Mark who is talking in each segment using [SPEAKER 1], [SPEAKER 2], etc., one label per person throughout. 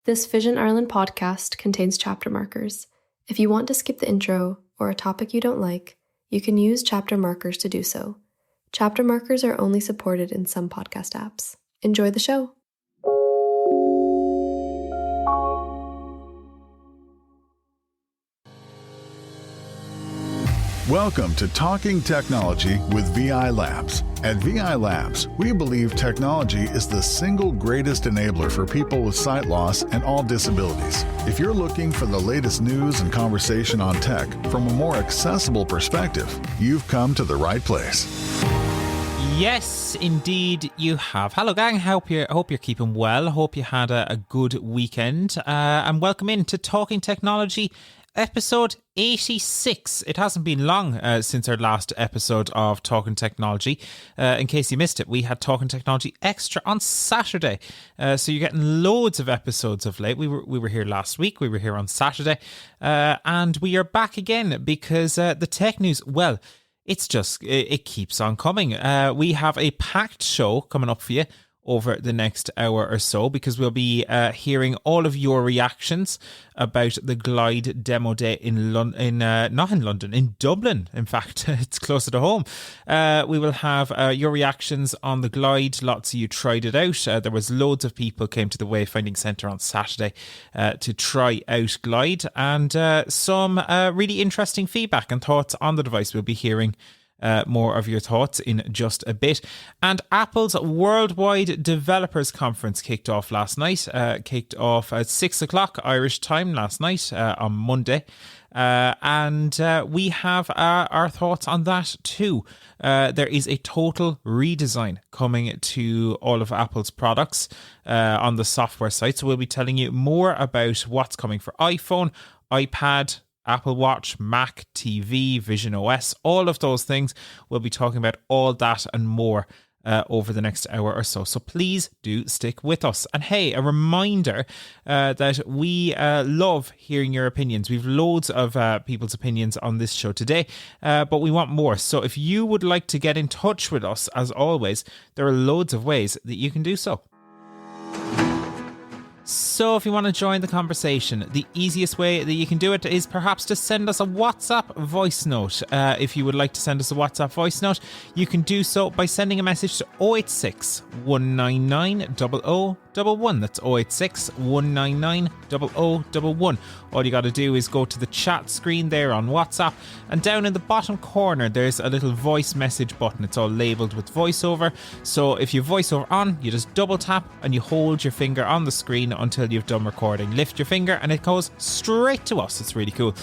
[SPEAKER 1] This Vision Ireland podcast contains chapter markers. If you want to skip the intro or a topic you don't like, you can use chapter markers to do so. Chapter markers are only supported in some podcast apps. Enjoy the show.
[SPEAKER 2] Welcome to Talking Technology with VI Labs. At VI Labs, we believe technology is the single greatest enabler for people with sight loss and all disabilities. If you're looking for the latest news and conversation on tech from a more accessible perspective, you've come to the right place.
[SPEAKER 3] Yes, indeed you have. Hello gang, hope you're keeping well. Hope you had a good weekend. And welcome in to Talking Technology, episode 86. It hasn't been long since our last episode of Talking Technology. In case you missed it, we had Talking Technology Extra on Saturday. So you're getting loads of episodes of late. We were here last week. We were here on Saturday. And we are back again because the tech news, well, it keeps on coming. We have a packed show coming up for you over the next hour or so, because we'll be hearing all of your reactions about the Glide demo day in Dublin. In fact, it's closer to home. We will have your reactions on the Glide. Lots of you tried it out. There was loads of people came to the Wayfinding Centre on Saturday to try out Glide, and some really interesting feedback and thoughts on the device. We'll be hearing more of your thoughts in just a bit. And Apple's Worldwide Developers Conference kicked off last night. Kicked off at 6 o'clock Irish time last night on Monday. And we have our thoughts on that too. There is a total redesign coming to all of Apple's products on the software side. So we'll be telling you more about what's coming for iPhone, iPad, Apple Watch, Mac, TV, Vision OS, all of those things. We'll be talking about all that and more over the next hour or so. So please do stick with us. And hey, a reminder that we love hearing your opinions. We've loads of people's opinions on this show today, but we want more. So if you would like to get in touch with us, as always, there are loads of ways that you can do so. So if you want to join the conversation, the easiest way that you can do it is perhaps to send us a WhatsApp voice note. If you would like to send us a WhatsApp voice note, you can do so by sending a message to 086 199 0011. That's 086 199 0011. All you got to do is go to the chat screen there on WhatsApp, and down in the bottom corner there's a little voice message button. It's all labelled with voiceover. So if you voiceover on, you just double tap and you hold your finger on the screen until you've done recording. Lift your finger and it goes straight to us. It's really cool.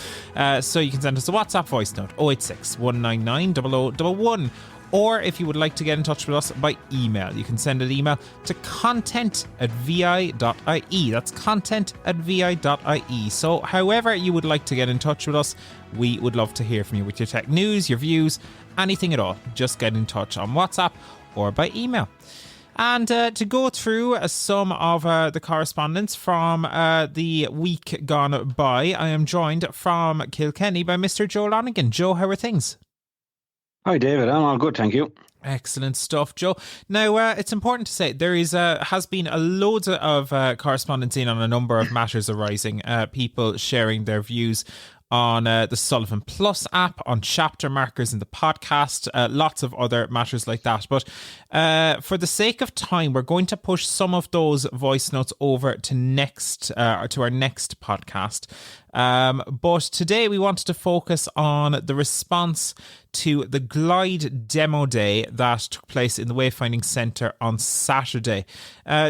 [SPEAKER 3] So you can send us a WhatsApp voice note, 086 199 0011. Or if you would like to get in touch with us by email, you can send an email to content@vi.ie. That's content@vi.ie. So however you would like to get in touch with us, we would love to hear from you with your tech news, your views, anything at all. Just get in touch on WhatsApp or by email. And to go through some of the correspondence from the week gone by, I am joined from Kilkenny by Mr. Joe Lonigan. Joe, how are things?
[SPEAKER 4] Hi David, I'm all good, thank you.
[SPEAKER 3] Excellent stuff, Joe. Now, it's important to say there has been a loads of correspondence in on a number of matters arising, people sharing their views on the Sullivan Plus app, on chapter markers in the podcast, lots of other matters like that. But for the sake of time, we're going to push some of those voice notes over to our next podcast. But today we wanted to focus on the response to the Glide demo day that took place in the Wayfinding Centre on Saturday.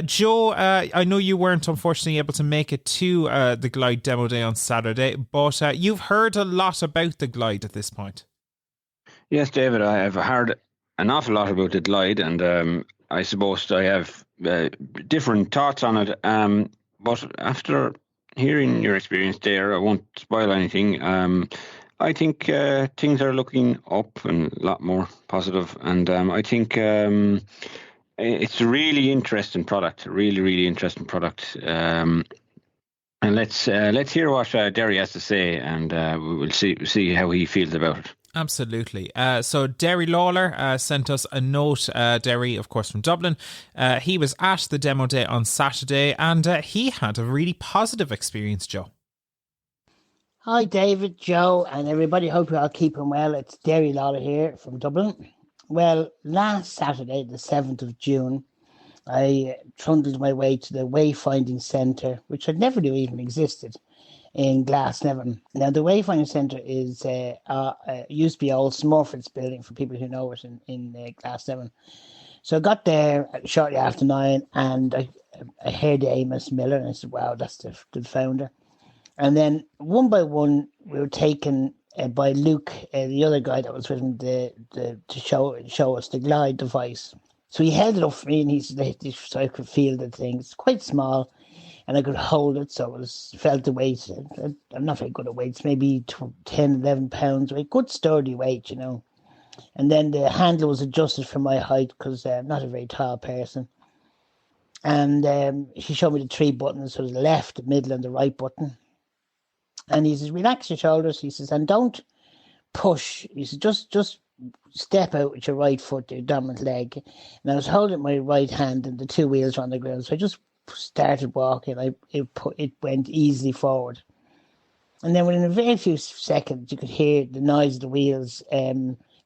[SPEAKER 3] Joe, I know you weren't unfortunately able to make it to the Glide demo day on Saturday, but you've heard a lot about the Glide at this point.
[SPEAKER 4] Yes, David, I have heard an awful lot about the Glide, and I suppose I have different thoughts on it. But after hearing your experience there, I won't spoil anything. I think things are looking up and a lot more positive, and I think it's a really interesting product, really interesting product. And let's hear what Derry has to say, and we will see how he feels about it.
[SPEAKER 3] Absolutely. So Derry Lawler sent us a note. Derry, of course, from Dublin. He was at the demo day on Saturday, and he had a really positive experience, Joe.
[SPEAKER 5] Hi, David, Joe, and everybody. Hope you're all keeping well. It's Derry Lawler here from Dublin. Well, last Saturday, the 7th of June, I trundled my way to the Wayfinding Centre, which I never knew even existed, in Glasnevin. Now, the Wayfinding Centre is used to be old Smurfits building, for people who know it, in Glasnevin. So I got there shortly after 9, and I heard Amos Miller, and I said, wow, that's the founder. And then one by one, we were taken by Luke, the other guy that was with him, to show us the glide device. So he held it up for me, and he said, so I could feel the thing. It's quite small, and I could hold it, so felt the weight. I'm not very good at weights, maybe 10, 11 pounds weight, good sturdy weight, you know. And then the handle was adjusted for my height, because I'm not a very tall person. And he showed me the 3 buttons, so the left, the middle, and the right button. And he says, relax your shoulders. He says, and don't push. He says, just step out with your right foot, your dominant leg. And I was holding my right hand, and the 2 wheels were on the ground. So I just started walking. It went easily forward. And then within a very few seconds, you could hear the noise of the wheels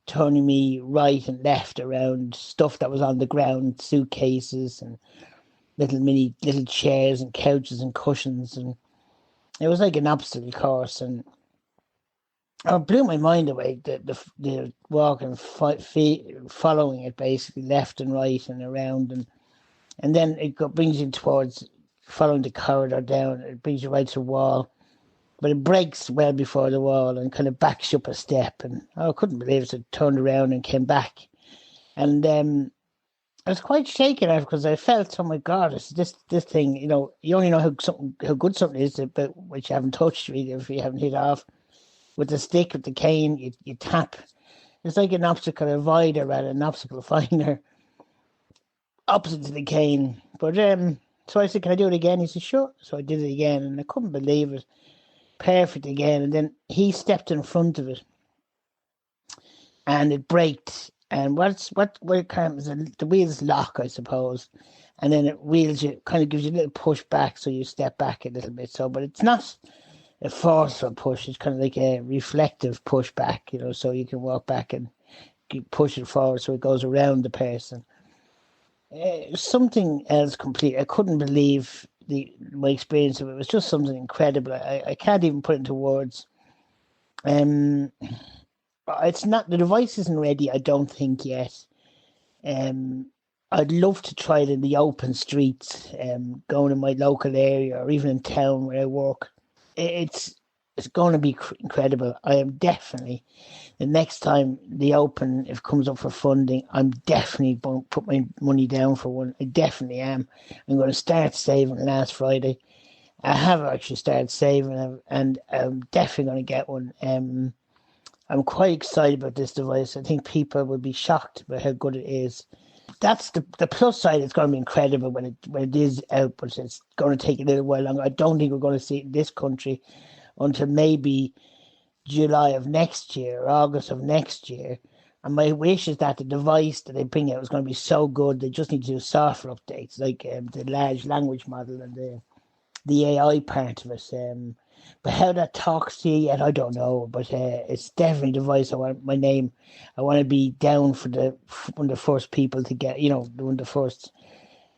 [SPEAKER 5] turning me right and left around stuff that was on the ground, suitcases and little chairs and couches and cushions. And it was like an obstacle course, and it blew my mind away. The walk and following it, basically left and right and around, and then it brings you towards following the corridor down. It brings you right to the wall, but it breaks well before the wall and kind of backs you up a step. And I couldn't believe it. It turned around and came back, and I was quite shaken out, because I felt, oh my God, this thing, you know, you only know how good something is, but which you haven't touched really, if you haven't hit off. With the stick, with the cane, you tap. It's like an obstacle avoider rather than an obstacle finder, opposite to the cane. But so I said, can I do it again? He said, sure. So I did it again, and I couldn't believe it. Perfect again. And then he stepped in front of it, and it braked. And what kind of the wheels lock, I suppose, and then it wheels you, kind of gives you a little push back, so you step back a little bit. So, but it's not a forceful push; it's kind of like a reflective push back, you know. So you can walk back and push it forward, so it goes around the person. Something else complete. I couldn't believe my experience of it. It was just something incredible. I can't even put it into words. It's not, the device isn't ready, I don't think, yet. I'd love to try it in the open streets, going in my local area or even in town where I work. It's going to be incredible. I am definitely, the next time if it comes up for funding, I'm definitely going to put my money down for one. I definitely am. I'm going to start saving last Friday. I have actually started saving, and I'm definitely going to get one. I'm quite excited about this device. I think people will be shocked by how good it is. That's the plus side. It's going to be incredible when it is out, but it's going to take a little while longer. I don't think we're going to see it in this country until maybe July of next year or August of next year. And my wish is that the device that they bring out is going to be so good. They just need to do software updates, like the large language model and the AI part of it. But how that talks to you yet, I don't know. But it's definitely a device. I want to be down for one of the first people to get, you know, one of the first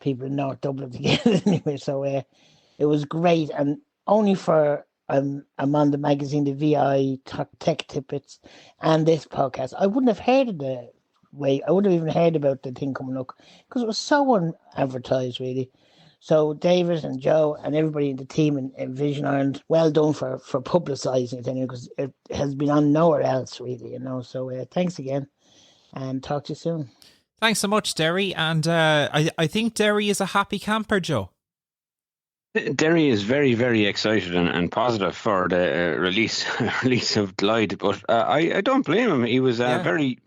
[SPEAKER 5] people in North Dublin to get it anyway. So it was great. And only for, I'm on the magazine, the VI Tech Tippets, and this podcast. I wouldn't have heard of I wouldn't have even heard about the thing coming up, because it was so unadvertised, really. So David and Joe and everybody in the team in Vision Ireland, well done for publicising it anyway, because it has been on nowhere else really, you know. So thanks again, and talk to you soon.
[SPEAKER 3] Thanks so much, Derry. And I think Derry is a happy camper, Joe.
[SPEAKER 4] Derry is very, very excited and positive for the release of Glide, but I don't blame him. He was very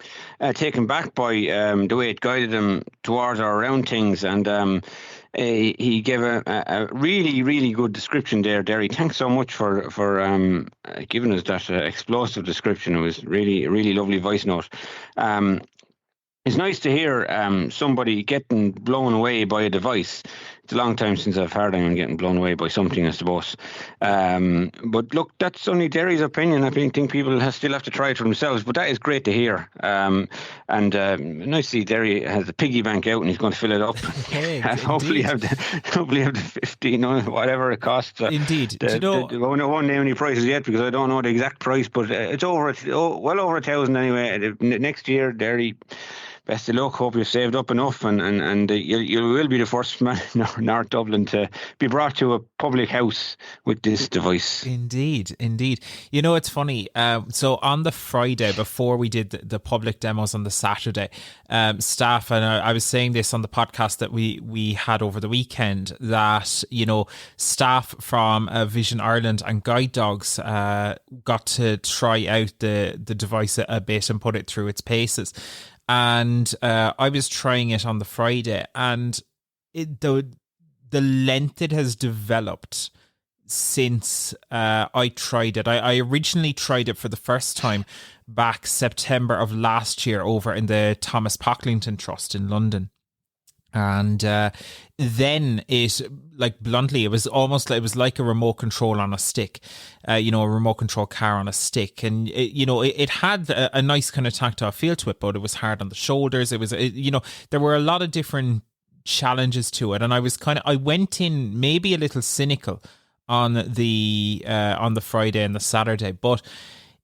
[SPEAKER 4] taken back by the way it guided him towards or around things, and he gave a really, really good description there, Derry. Thanks so much for giving us that explosive description. It was really, really lovely voice note. It's nice to hear somebody getting blown away by a device. It's a long time since I've heard anyone getting blown away by something, I suppose. But look, that's only Derry's opinion. I think people still have to try it for themselves. But that is great to hear. And nice to see Derry has the piggy bank out and he's going to fill it up.
[SPEAKER 3] Hey,
[SPEAKER 4] hopefully have the 15 or whatever it costs.
[SPEAKER 3] Indeed.
[SPEAKER 4] I won't name any prices yet because I don't know the exact price, but it's well over 1,000 anyway. Next year, Derry. Best of luck. Hope you've saved up enough, and you will be the first man in North Dublin to be brought to a public house with this device.
[SPEAKER 3] Indeed. You know, it's funny. So on the Friday before we did the public demos on the Saturday, staff, and I was saying this on the podcast that we had over the weekend, that, you know, staff from Vision Ireland and Guide Dogs got to try out the device a bit and put it through its paces. And I was trying it on the Friday, and the length it has developed since I tried it. I originally tried it for the first time back September of last year over in the Thomas Pocklington Trust in London. And then it, like, bluntly, it was like a remote control on a stick, a remote control car on a stick. And, it had a nice kind of tactile feel to it, but it was hard on the shoulders. There were a lot of different challenges to it. And I went in maybe a little cynical on the Friday and the Saturday, but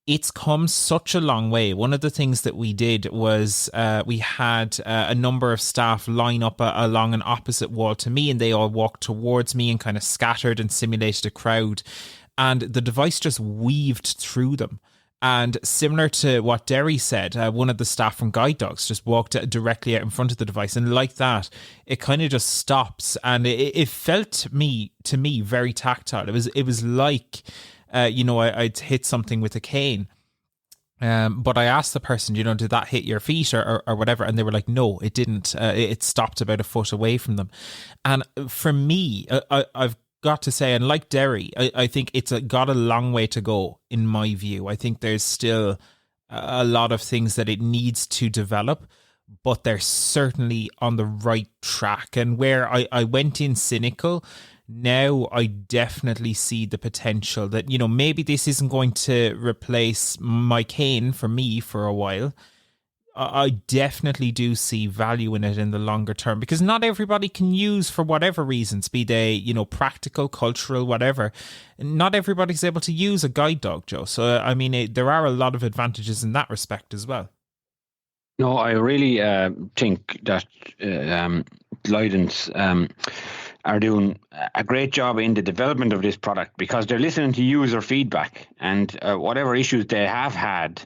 [SPEAKER 3] it's come such a long way. One of the things that we did was we had a number of staff line up along an opposite wall to me, and they all walked towards me and kind of scattered and simulated a crowd. And the device just weaved through them. And similar to what Derry said, one of the staff from Guide Dogs just walked directly out in front of the device. And like that, it kind of just stops. And it felt to me very tactile. It was like... I'd hit something with a cane. But I asked the person, did that hit your feet or whatever? And they were like, no, it didn't. It stopped about a foot away from them. And for me, I've got to say, and like Derry, I think it's got a long way to go, in my view. I think there's still a lot of things that it needs to develop, but they're certainly on the right track. And where I went in cynical, now I definitely see the potential that, maybe this isn't going to replace my cane for me for a while. I definitely do see value in it in the longer term, because not everybody can use, for whatever reasons, be they, practical, cultural, whatever. Not everybody's able to use a guide dog, Joe. So, there are a lot of advantages in that respect as well.
[SPEAKER 4] No, I really think that Leidens are doing a great job in the development of this product, because they're listening to user feedback, and whatever issues they have had,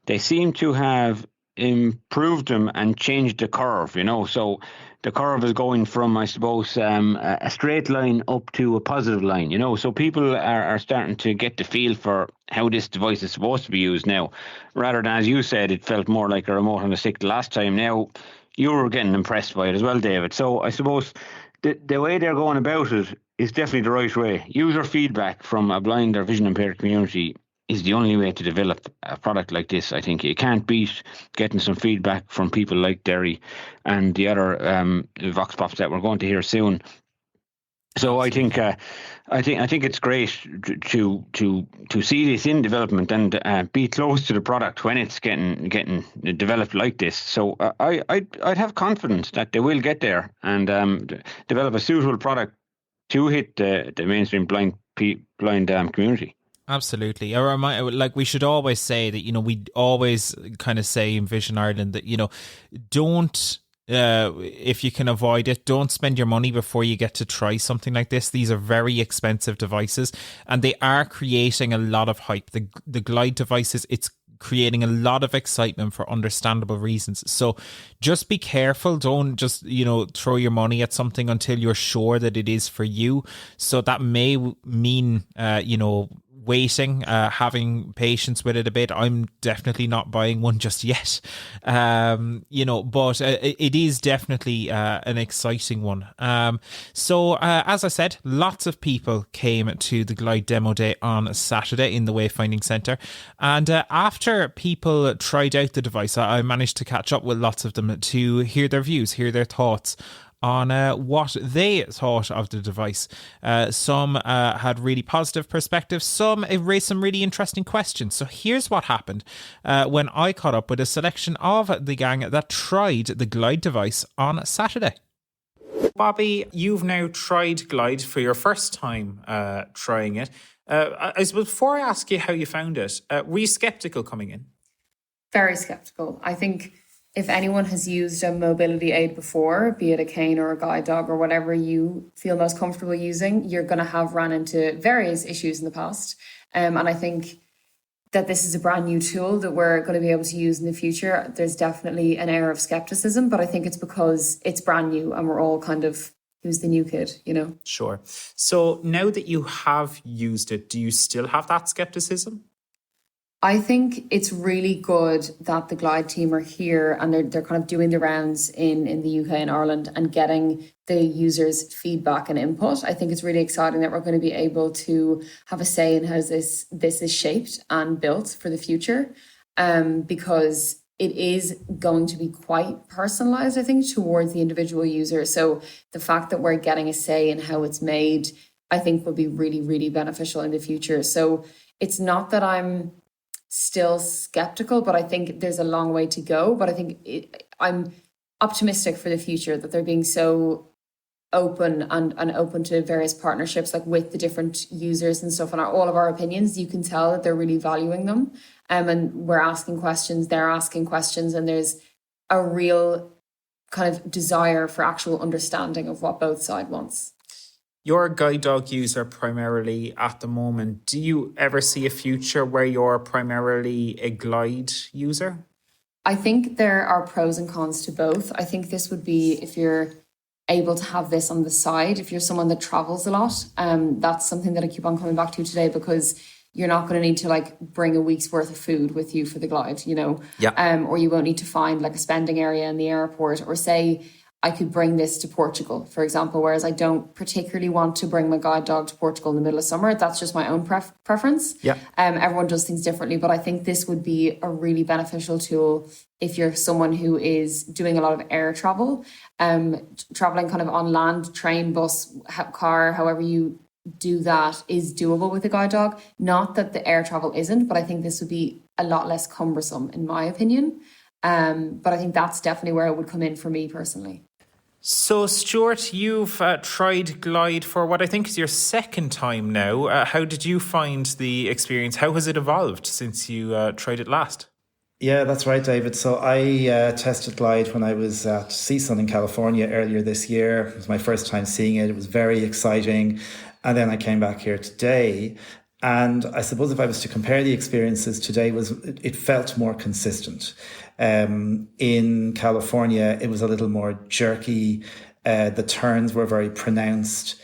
[SPEAKER 4] they seem to have improved them and changed the curve, so the curve is going from, I suppose, a straight line up to a positive line, so people are starting to get the feel for how this device is supposed to be used now, rather than, as you said, it felt more like a remote on a stick the last time. Now you were getting impressed by it as well, David. So I suppose the way they're going about it is definitely the right way. User feedback from a blind or vision impaired community is the only way to develop a product like this. I think you can't beat getting some feedback from people like Derry and the other Vox Pops that we're going to hear soon. So I think it's great to see this in development and be close to the product when it's getting developed like this. So I'd have confidence that they will get there and develop a suitable product to hit the mainstream blind community.
[SPEAKER 3] Absolutely. We should always say that, we always kind of say in Vision Ireland that, don't, if you can avoid it, don't spend your money before you get to try something like this. These are very expensive devices, and they are creating a lot of hype. The Glide devices, it's creating a lot of excitement for understandable reasons. So just be careful. Don't just, throw your money at something until you're sure that it is for you. So that may mean, waiting, having patience with it a bit. I'm definitely not buying one just yet, but it is definitely an exciting one. So as I said, lots of people came to the Glide demo day on Saturday in the Wayfinding Centre, and after people tried out the device, I managed to catch up with lots of them to hear their views, hear their thoughts on what they thought of the device. Some had really positive perspectives. Some raised some really interesting questions. So here's what happened when I caught up with a selection of the gang that tried the Glide device on Saturday. Bobby, you've now tried Glide for your first time trying it. I suppose before I ask you how you found it, were you sceptical coming in?
[SPEAKER 6] Very sceptical. I think if anyone has used a mobility aid before, be it a cane or a guide dog or whatever you feel most comfortable using, you're going to have run into various issues in the past. And I think that this is a brand new tool that we're going to be able to use in the future. There's definitely an air of skepticism, but I think it's because it's brand new and we're all kind of, who's the new kid,
[SPEAKER 3] Sure. So now that you have used it, do you still have that skepticism?
[SPEAKER 6] I think it's really good that the Glide team are here and they're kind of doing the rounds in the UK and Ireland and getting the users' feedback and input. I think it's really exciting that we're going to be able to have a say in how this is shaped and built for the future, because it is going to be quite personalized, I think, towards the individual user. So the fact that we're getting a say in how it's made, I think will be really, really beneficial in the future. So it's not that I'm still skeptical, but I think there's a long way to go. But I think I'm optimistic for the future that they're being so open and open to various partnerships, like with the different users and stuff, and all of our opinions. You can tell that they're really valuing them, and we're asking questions, they're asking questions, and there's a real kind of desire for actual understanding of what both sides wants.
[SPEAKER 3] You're a guide dog user primarily at the moment. Do you ever see a future where you're primarily a Glide user?
[SPEAKER 6] I think there are pros and cons to both. I think this would be if you're able to have this on the side, if you're someone that travels a lot. That's something that I keep on coming back to today, because you're not going to need to bring a week's worth of food with you for the Glide,
[SPEAKER 3] Yeah.
[SPEAKER 6] Or you won't need to find a spending area in the airport, or say I could bring this to Portugal, for example, whereas I don't particularly want to bring my guide dog to Portugal in the middle of summer. That's just my own preference.
[SPEAKER 3] Yeah.
[SPEAKER 6] Everyone does things differently, but I think this would be a really beneficial tool if you're someone who is doing a lot of air travel, traveling kind of on land, train, bus, car, however you do that is doable with a guide dog. Not that the air travel isn't, but I think this would be a lot less cumbersome, in my opinion. But I think that's definitely where it would come in for me personally.
[SPEAKER 3] So, Stuart, you've tried Glide for what I think is your second time now. How did you find the experience? How has it evolved since you tried it last?
[SPEAKER 7] Yeah, that's right, David. So I tested Glide when I was at CSUN in California earlier this year. It was my first time seeing it. It was very exciting. And then I came back here today. And I suppose if I was to compare the experiences, today it felt more consistent. In California, it was a little more jerky. The turns were very pronounced.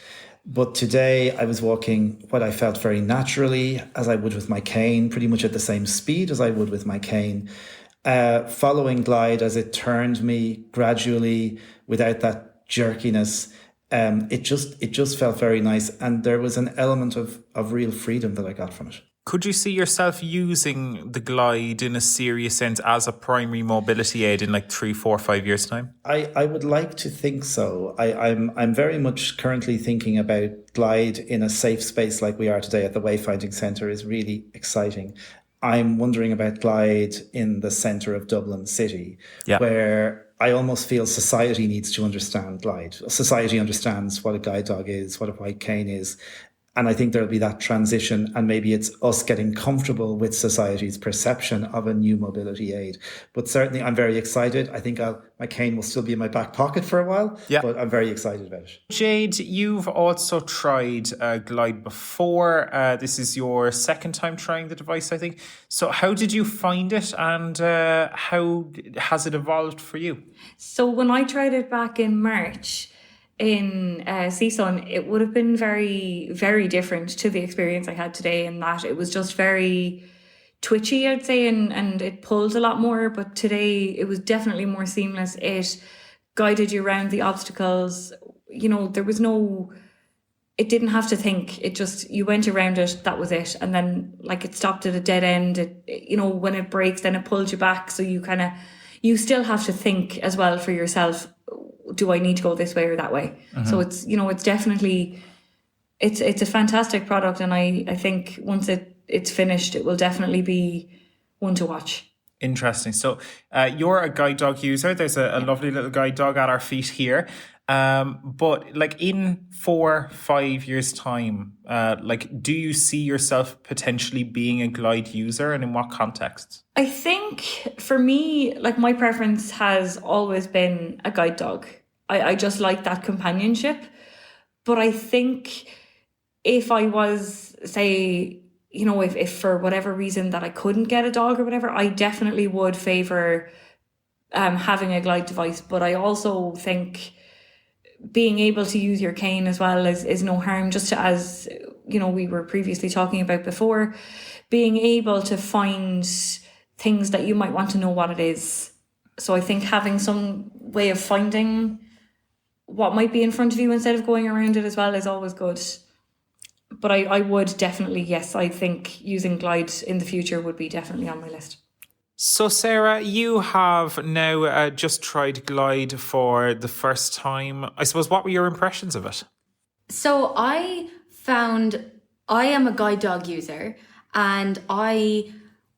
[SPEAKER 7] But today I was walking what I felt very naturally, as I would with my cane, pretty much at the same speed as I would with my cane. Following Glide as it turned me gradually without that jerkiness. It just felt very nice, and there was an element of real freedom that I got from it.
[SPEAKER 3] Could you see yourself using the Glide in a serious sense as a primary mobility aid in 3, 4, 5 years' time?
[SPEAKER 7] I would like to think so. I'm very much currently thinking about Glide in a safe space like we are today at the Wayfinding Centre is really exciting. I'm wondering about Glide in the centre of Dublin city, where I almost feel society needs to understand Glide. Society understands what a guide dog is, what a white cane is. And I think there'll be that transition, and maybe it's us getting comfortable with society's perception of a new mobility aid. But certainly I'm very excited. I think my cane will still be in my back pocket for a while, but I'm very excited about it.
[SPEAKER 3] Jade, you've also tried Glide before. This is your second time trying the device, I think. So how did you find it, and how has it evolved for you?
[SPEAKER 8] So when I tried it back in March, in CSUN, it would have been very, very different to the experience I had today, in that it was just very twitchy, I'd say, and it pulled a lot more. But today it was definitely more seamless. It guided you around the obstacles. There was it didn't have to think. It just, you went around it, that was it. And then it stopped at a dead end. When it breaks, then it pulled you back. So you still have to think as well for yourself. Do I need to go this way or that way? Mm-hmm. So it's, it's definitely, it's a fantastic product. And I think once it's finished, it will definitely be one to watch.
[SPEAKER 3] Interesting. So you're a guide dog user. There's a lovely little guide dog at our feet here. But in 4-5 years time, do you see yourself potentially being a Glide user, and in what context?
[SPEAKER 8] I think for me, my preference has always been a guide dog. I just like that companionship. But I think if I was, say, if for whatever reason that I couldn't get a dog or whatever, I definitely would favour having a Glide device. But I also think being able to use your cane as well is no harm, just as we were previously talking about before, being able to find things that you might want to know what it is. So I think having some way of finding what might be in front of you instead of going around it as well is always good. But I would definitely, yes, I think using Glide in the future would be definitely on my list.
[SPEAKER 3] So Sarah, you have now just tried Glide for the first time. I suppose, what were your impressions of it?
[SPEAKER 9] So I am a guide dog user, and I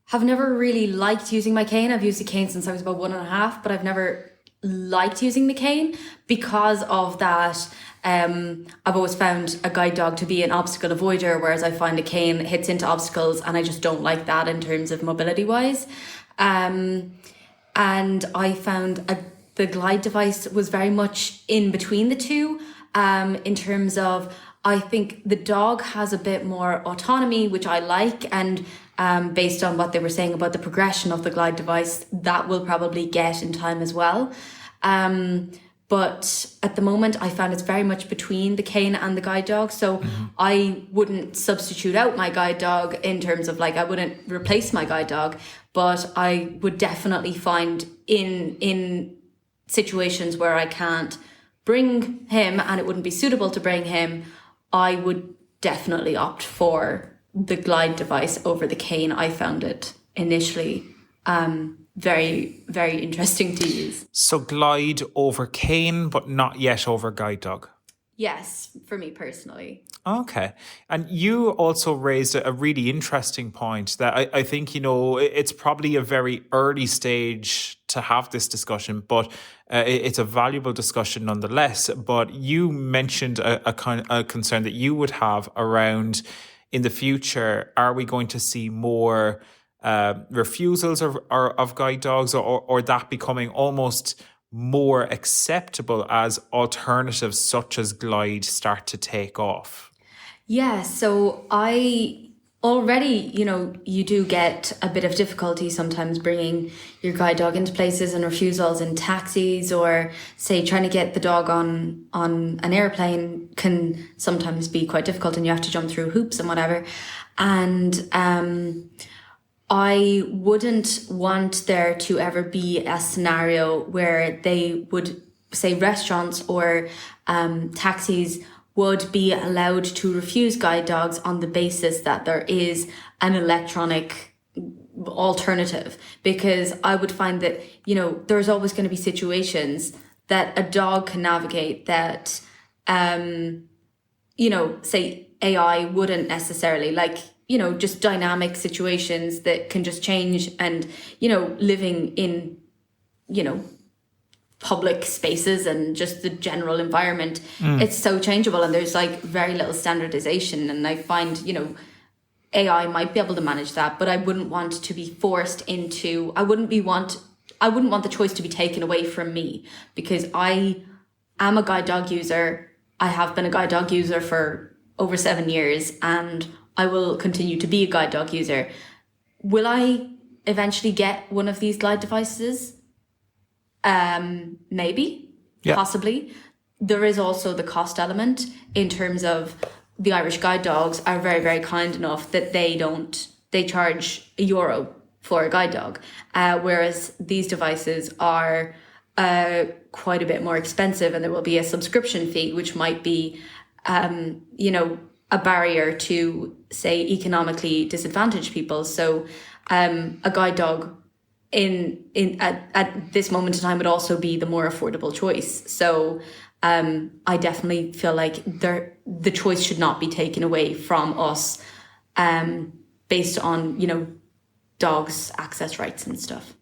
[SPEAKER 9] have never really liked using my cane. I've used the cane since I was about 1.5, but I've never liked using the cane because of that. I've always found a guide dog to be an obstacle avoider, whereas I find a cane hits into obstacles, and I just don't like that in terms of mobility wise. And I found the Glide device was very much in between the two, in terms of, I think the dog has a bit more autonomy, which I like, and based on what they were saying about the progression of the Glide device, that will probably get in time as well. But at the moment, I found it's very much between the cane and the guide dog. So I wouldn't substitute out my guide dog in terms of I wouldn't replace my guide dog, but I would definitely find in situations where I can't bring him and it wouldn't be suitable to bring him, I would definitely opt for the Glide device over the cane. I found it initially very, very interesting to use.
[SPEAKER 3] So Glide over cane, but not yet over guide dog?
[SPEAKER 9] Yes, for me personally.
[SPEAKER 3] Okay. And you also raised a really interesting point that I think, it's probably a very early stage to have this discussion, but it's a valuable discussion nonetheless. But you mentioned a concern that you would have around, in the future, are we going to see more refusals of guide dogs, or that becoming almost more acceptable as alternatives such as Glide start to take off?
[SPEAKER 9] Yeah, so I already, you do get a bit of difficulty sometimes bringing your guide dog into places, and refusals in taxis, or say trying to get the dog on an airplane can sometimes be quite difficult, and you have to jump through hoops and whatever. And I wouldn't want there to ever be a scenario where they would, say, restaurants or taxis would be allowed to refuse guide dogs on the basis that there is an electronic alternative. Because I would find that, there's always going to be situations that a dog can navigate that, say AI wouldn't necessarily, just dynamic situations that can just change, and, living in, public spaces and just the general environment, it's so changeable, and there's like very little standardization. And I find, you know, AI might be able to manage that, but I wouldn't want to be forced into, I wouldn't want the choice to be taken away from me, because I am a guide dog user. I have been a guide dog user for over 7 years, and I will continue to be a guide dog user. Will I eventually get one of these glide devices? Maybe, possibly. There is also the cost element in terms of the Irish guide dogs are very, very kind enough that they charge €1 for a guide dog, whereas these devices are quite a bit more expensive, and there will be a subscription fee, which might be, you know, a barrier to, say, economically disadvantaged people. So a guide dog at this moment in time would also be the more affordable choice. So I definitely feel like the choice should not be taken away from us based on, you know, dogs' access rights and stuff.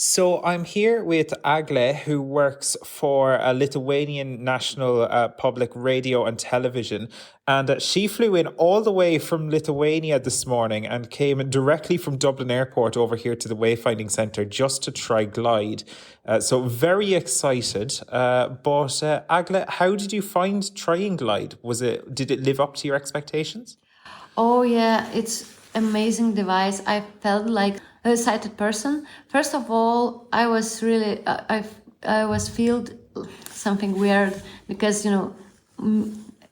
[SPEAKER 3] So I'm here with Agle, who works for a Lithuanian national public radio and television. And she flew in all the way from Lithuania this morning and came directly from Dublin Airport over here to the Wayfinding Centre just to try Glide. So very excited. But Agle, how did you find trying Glide? Did it live up to your expectations?
[SPEAKER 10] Oh yeah, it's amazing device. I felt like a sighted person. First of all, I was really I was felt something weird because, you know,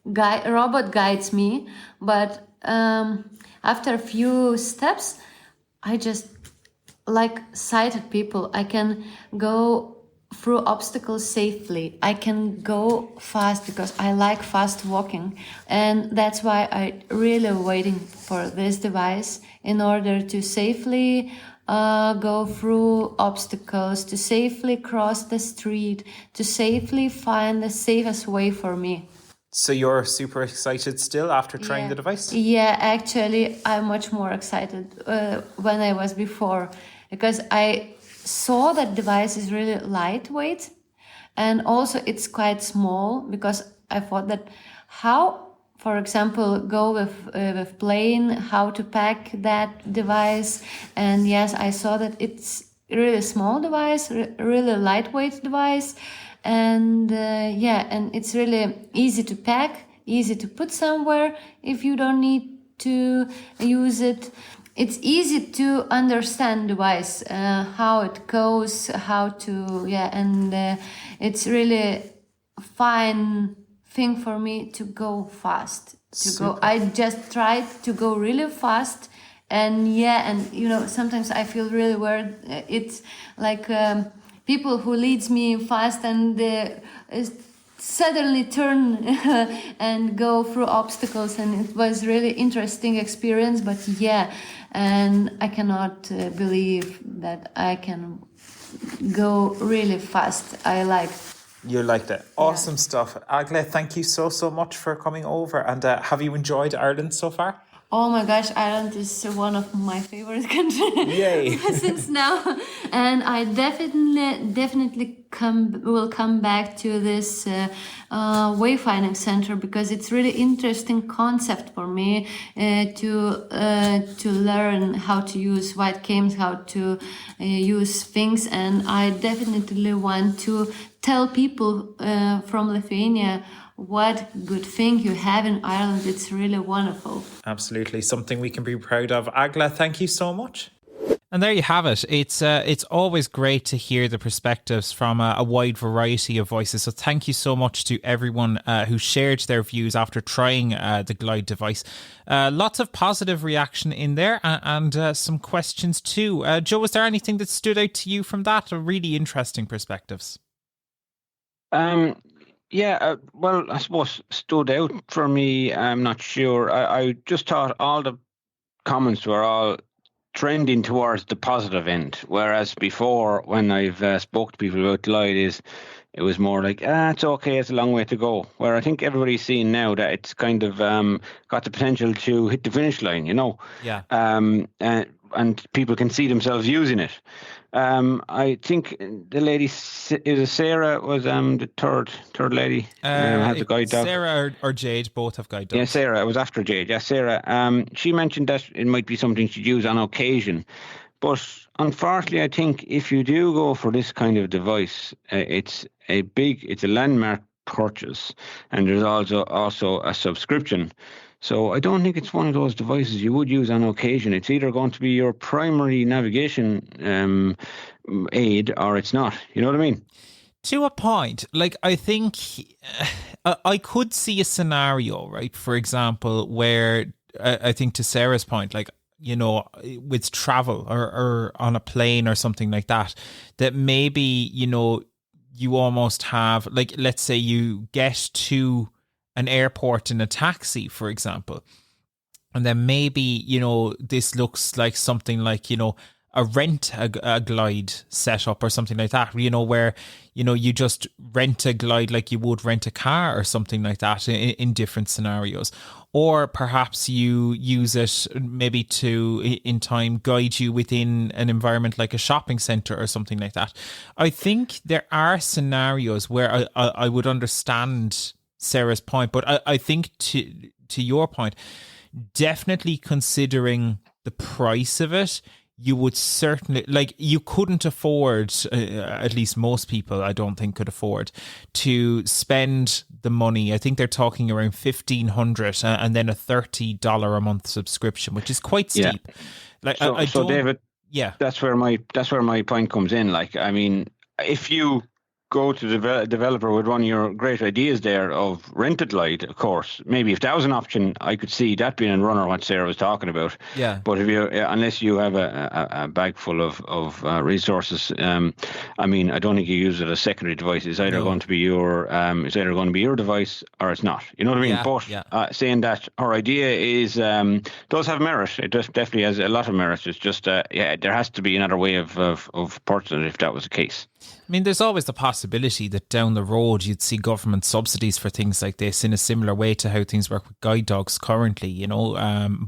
[SPEAKER 10] robot guides me, but after a few steps, I just like sighted people. I can go through obstacles safely. I can go fast because I like fast walking, and that's why I really waiting for this device in order to safely go through obstacles, to safely cross the street, to safely find the safest way for me.
[SPEAKER 3] So you're super excited still after trying the device?
[SPEAKER 10] Yeah, actually, I'm much more excited when I was before, because I saw that device is really lightweight, and also it's quite small, because I thought that how, for example, go with plane, how to pack that device. And yes, I saw that it's really small device, really lightweight device, and and it's really easy to pack, easy to put somewhere if you don't need to use it. It's easy to understand device, how it goes, how to, and it's really fine thing for me to go fast. I just tried to go really fast, and you know, sometimes I feel really weird. It's like people who leads me fast and suddenly turn and go through obstacles, and it was really interesting experience. But and I cannot believe that I can go really fast.
[SPEAKER 3] You liked it. Awesome stuff. Agle, thank you so much for coming over. And have you enjoyed Ireland so far?
[SPEAKER 10] Oh my gosh, Ireland is one of my favorite countries.
[SPEAKER 3] Yay!
[SPEAKER 10] Since now, and I definitely will come back to this Wayfinding Centre, because it's really interesting concept for me to learn how to use white cames, how to use things, and I definitely want to tell people from Lithuania what good thing you have in Ireland. It's really wonderful.
[SPEAKER 3] Absolutely. Something we can be proud of. Agle, thank you so much. And there you have it. It's always great to hear the perspectives from a wide variety of voices. So thank you so much to everyone who shared their views after trying the Glide device. Lots of positive reaction in there, and some questions too. Joe, was there anything that stood out to you from that? Or really interesting perspectives?
[SPEAKER 4] Well, I suppose stood out for me, I'm not sure. I just thought all the comments were all trending towards the positive end, whereas before, when I've spoke to people about Glide, it was more like, it's okay, it's a long way to go. Where I think everybody's seeing now that it's kind of got the potential to hit the finish line, you know.
[SPEAKER 3] Yeah.
[SPEAKER 4] and people can see themselves using it. I think the lady, is it Sarah, was the third lady, had the guide dog.
[SPEAKER 3] Sarah or Jade both have guide dogs.
[SPEAKER 4] Yeah, Sarah. It was after Jade. Yeah, Sarah. She mentioned that it might be something she'd use on occasion. But unfortunately, I think if you do go for this kind of device, it's a landmark purchase, and there's also a subscription. So I don't think it's one of those devices you would use on occasion. It's either going to be your primary navigation aid, or it's not. You know what I mean?
[SPEAKER 3] To a point, like, I think I could see a scenario, right? For example, where I think, to Sarah's point, like, you know, with travel or on a plane or something like that, that maybe, you know, you almost have, like, let's say you get to an airport in a taxi, for example, and then maybe, you know, this looks like something like, you know, a glide setup or something like that, you know, where, you know, you just rent a glide like you would rent a car or something like that in different scenarios. Or perhaps you use it maybe to, in time, guide you within an environment like a shopping centre or something like that. I think there are scenarios where I would understand Sarah's point, but I think to your point, definitely considering the price of it, you would certainly, like, you couldn't afford, at least most people I don't think could afford, to spend the money. I think they're talking around $1,500 and then a $30 a month subscription, which is quite steep.
[SPEAKER 4] Yeah.
[SPEAKER 3] Like,
[SPEAKER 4] so David,
[SPEAKER 3] yeah,
[SPEAKER 4] that's where my point comes in. Like, I mean, if you go to the developer with one of your great ideas there of rented glide, of course, maybe if that was an option, I could see that being a runner, what Sarah was talking about.
[SPEAKER 3] Yeah.
[SPEAKER 4] But if you, unless you have a bag full of resources, I mean, I don't think you use it as a secondary device. It's either going to be your device or it's not. You know what I mean?
[SPEAKER 3] Yeah,
[SPEAKER 4] but saying that our idea is does have merit. It definitely has a lot of merit. It's just there has to be another way of purchasing it if that was the case.
[SPEAKER 3] I mean, there's always the possibility that down the road you'd see government subsidies for things like this in a similar way to how things work with guide dogs currently, you know.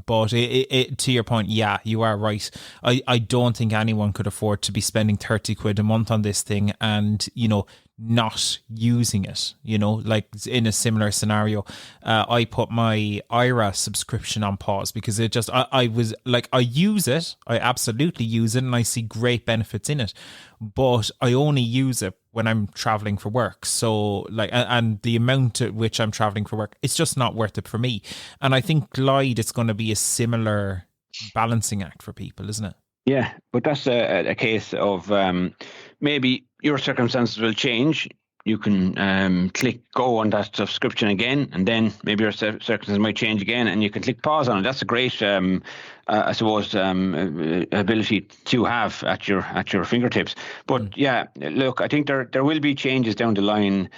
[SPEAKER 3] But to your point, yeah, you are right. I don't think anyone could afford to be spending 30 quid a month on this thing and, you know, not using it, you know, like in a similar scenario. I put my IRA subscription on pause because it just, I was like, I use it, I absolutely use it, and I see great benefits in it, but I only use it when I'm traveling for work. So like, and the amount at which I'm traveling for work, it's just not worth it for me. And I think Glide, it's going to be a similar balancing act for people, isn't it?
[SPEAKER 4] Yeah, but that's a case of maybe your circumstances will change. You can click go on that subscription again, and then maybe your circumstances might change again, and you can click pause on it. That's a great, I suppose, ability to have at your fingertips. But yeah, look, I think there will be changes down the line,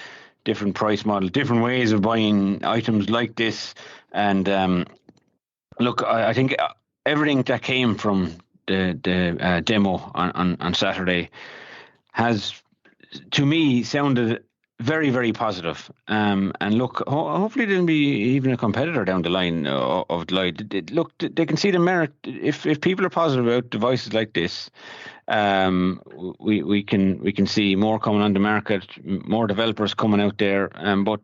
[SPEAKER 4] different price model, different ways of buying items like this, and look, I think everything that came from the demo on Saturday has, to me, sounded very, very positive. And look, hopefully there'll be even a competitor down the line of Glide. Look, they can see the merit. If people are positive about devices like this, we can see more coming on the market, more developers coming out there. But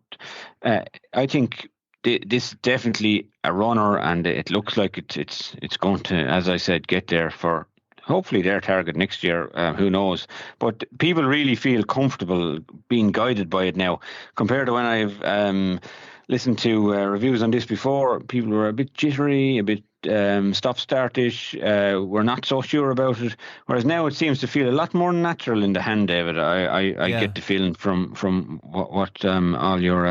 [SPEAKER 4] I think this is definitely a runner, and it looks like it's going to, as I said, get there for hopefully their target next year. Who knows? But people really feel comfortable being guided by it now, compared to when I've listened to reviews on this before. People were a bit jittery, a bit stop-start-ish, were not so sure about it. Whereas now it seems to feel a lot more natural in the hand, David. I get the feeling from what all your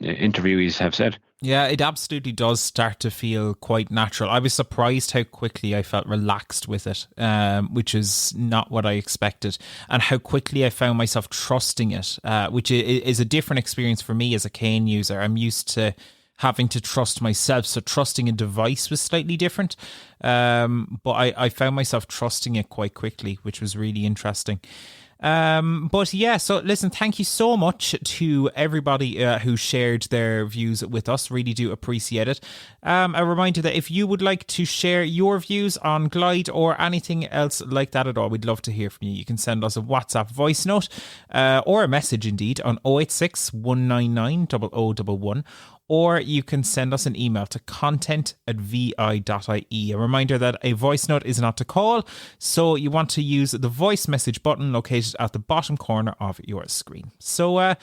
[SPEAKER 4] interviewees have said.
[SPEAKER 3] Yeah, it absolutely does start to feel quite natural. I was surprised how quickly I felt relaxed with it, which is not what I expected, and how quickly I found myself trusting it, which is a different experience for me as a cane user. I'm used to having to trust myself, so trusting a device was slightly different. But I found myself trusting it quite quickly, which was really interesting. But yeah, so listen, thank you so much to everybody who shared their views with us. Really do appreciate it. A reminder that if you would like to share your views on Glide or anything else like that at all, we'd love to hear from you. You can send us a WhatsApp voice note or a message indeed on 086 199 0011. Or you can send us an email to content@vi.ie. A reminder that a voice note is not to call, so you want to use the voice message button located at the bottom corner of your screen. So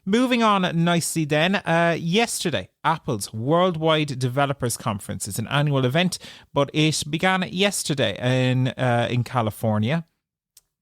[SPEAKER 3] moving on nicely then, yesterday, Apple's Worldwide Developers Conference is an annual event, but it began yesterday in California.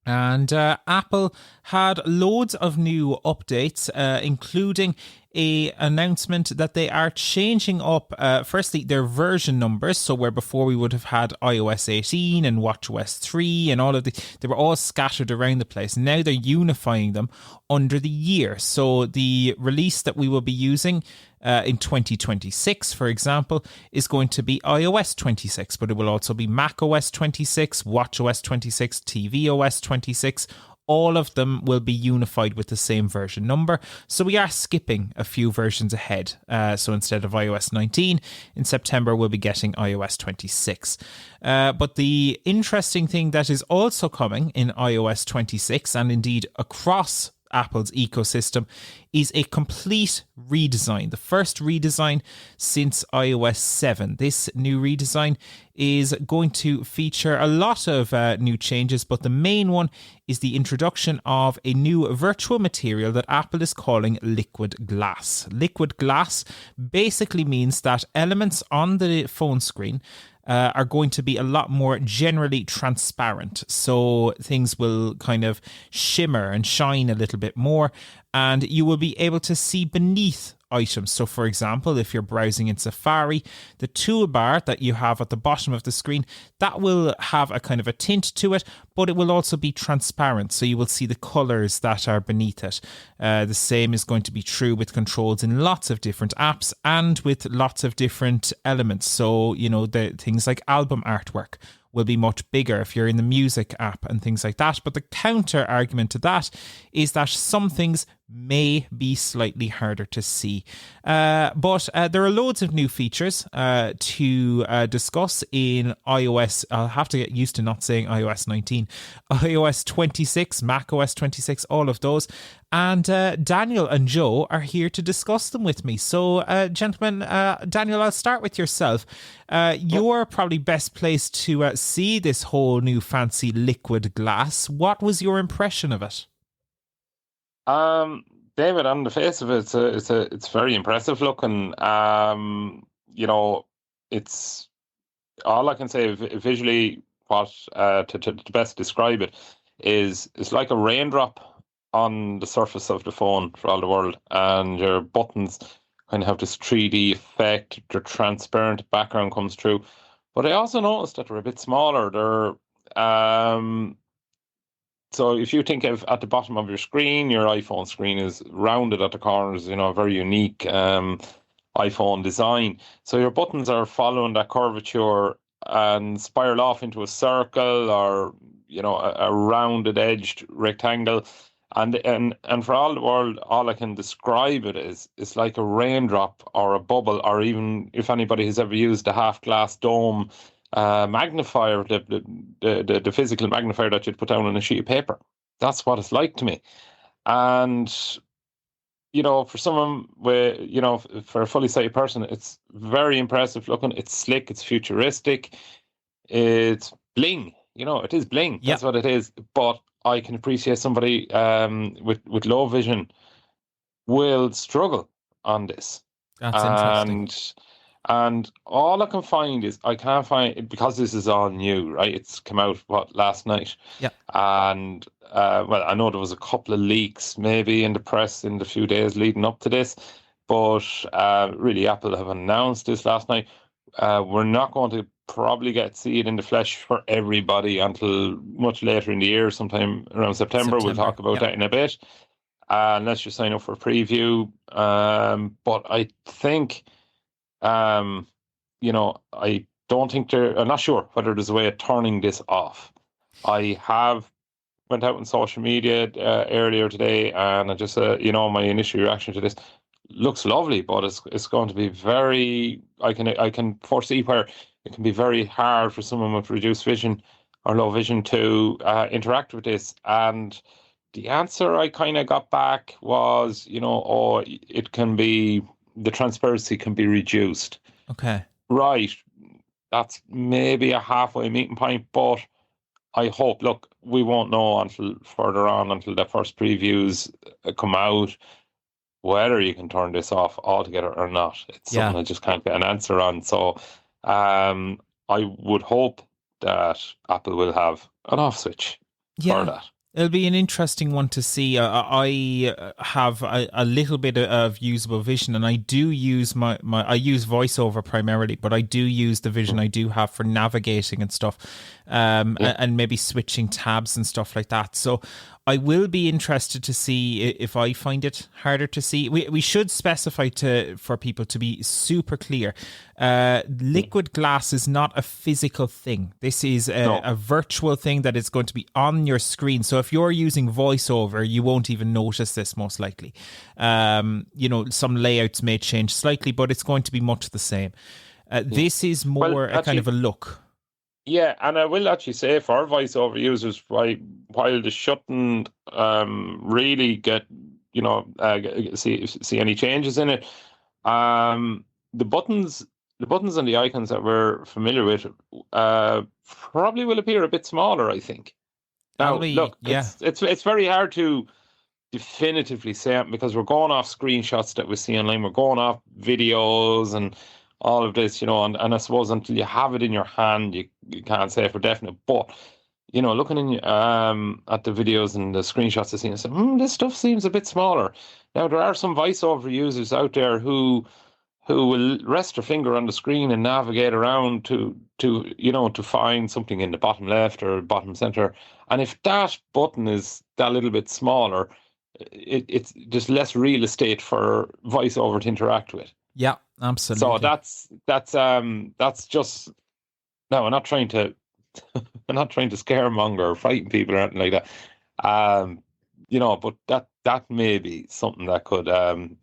[SPEAKER 3] And Apple had loads of new updates, including a announcement that they are changing up, firstly, their version numbers. So where before we would have had iOS 18 and watchOS 3 and all of they were all scattered around the place. Now they're unifying them under the year. So the release that we will be using in 2026, for example, is going to be iOS 26, but it will also be macOS 26, watchOS 26, tvOS 26. All of them will be unified with the same version number. So we are skipping a few versions ahead. So instead of iOS 19, in September, we'll be getting iOS 26. But the interesting thing that is also coming in iOS 26 and indeed across Apple's ecosystem is a complete redesign. The first redesign since iOS 7. This new redesign is going to feature a lot of new changes, but the main one is the introduction of a new virtual material that Apple is calling liquid glass. Liquid glass basically means that elements on the phone screen are going to be a lot more generally transparent. So things will kind of shimmer and shine a little bit more, and you will be able to see beneath items. So for example, if you're browsing in Safari, the toolbar that you have at the bottom of the screen, that will have a kind of a tint to it, but it will also be transparent. So you will see the colors that are beneath it. The same is going to be true with controls in lots of different apps and with lots of different elements. So, you know, the things like album artwork will be much bigger if you're in the music app and things like that. But the counter argument to that is that some things may be slightly harder to see. But there are loads of new features to discuss in iOS. I'll have to get used to not saying iOS 19, iOS 26, macOS 26, all of those. And Daniel and Joe are here to discuss them with me. So, gentlemen, Daniel, I'll start with yourself. You're probably best placed to see this whole new fancy liquid glass. What was your impression of it?
[SPEAKER 11] David, on the face of it, it's very impressive looking. You know, it's all I can say visually. What to best describe it is it's like a raindrop on the surface of the phone for all the world, and your buttons kind of have this 3D effect. They're transparent, background comes through. But I also noticed that they're a bit smaller. They're so if you think of at the bottom of your screen, your iPhone screen is rounded at the corners, you know, a very unique iPhone design. So your buttons are following that curvature and spiral off into a circle or, you know, a rounded edged rectangle. And for all the world, all I can describe it is it's like a raindrop or a bubble, or even if anybody has ever used a half glass dome magnifier, the physical magnifier that you'd put down on a sheet of paper. That's what it's like to me. And, you know, for someone with, you know, for a fully sighted person, it's very impressive looking. It's slick, it's futuristic, it's bling. You know, it is bling. That's what it is. But I can appreciate somebody with low vision will struggle on this.
[SPEAKER 3] That's interesting.
[SPEAKER 11] And all I can find is I can't find, because this is all new, right? It's come out last night.
[SPEAKER 3] Yeah.
[SPEAKER 11] And well, I know there was a couple of leaks maybe in the press in the few days leading up to this, but really Apple have announced this last night. We're not going to probably see it in the flesh for everybody until much later in the year, sometime around September. We'll talk about that in a bit, unless you sign up for a preview. But I think, you know, I don't think I'm not sure whether there's a way of turning this off. I have went out on social media earlier today, and I just, my initial reaction to this looks lovely, but it's going to be very. I can foresee where it can be very hard for someone with reduced vision or low vision to interact with this. And the answer I kind of got back was, it can be, the transparency can be reduced.
[SPEAKER 3] Okay.
[SPEAKER 11] Right. That's maybe a halfway meeting point, but I hope, look, we won't know until further on, until the first previews come out, whether you can turn this off altogether or not. It's something I just can't get an answer on. So I would hope that Apple will have an off switch for that.
[SPEAKER 3] It'll be an interesting one to see. I have a little bit of usable vision, and I do use I use VoiceOver primarily, but I do use the vision I do have for navigating and stuff, and maybe switching tabs and stuff like that. So I will be interested to see if I find it harder to see. We should specify for people to be super clear. Liquid glass is not a physical thing. This is a virtual thing that is going to be on your screen. So if you're using VoiceOver, you won't even notice this most likely. Some layouts may change slightly, but it's going to be much the same. This is more a kind of a look.
[SPEAKER 11] Yeah, and I will actually say for VoiceOver users, while the shouldn't really get, see any changes in it, the buttons and the icons that we're familiar with probably will appear a bit smaller, I think. Now, it's very hard to definitively say it because we're going off screenshots that we see online, we're going off videos and all of this, and I suppose until you have it in your hand, you can't say for definite. But, looking at the videos and the screenshots I see, and say, this stuff seems a bit smaller. Now, there are some VoiceOver users out there who will rest their finger on the screen and navigate around to find something in the bottom left or bottom center. And if that button is that little bit smaller, it's just less real estate for VoiceOver to interact with.
[SPEAKER 3] Yeah, absolutely.
[SPEAKER 11] So that's just, no, I'm not trying to scaremonger or frighten people or anything like that. But that may be something that could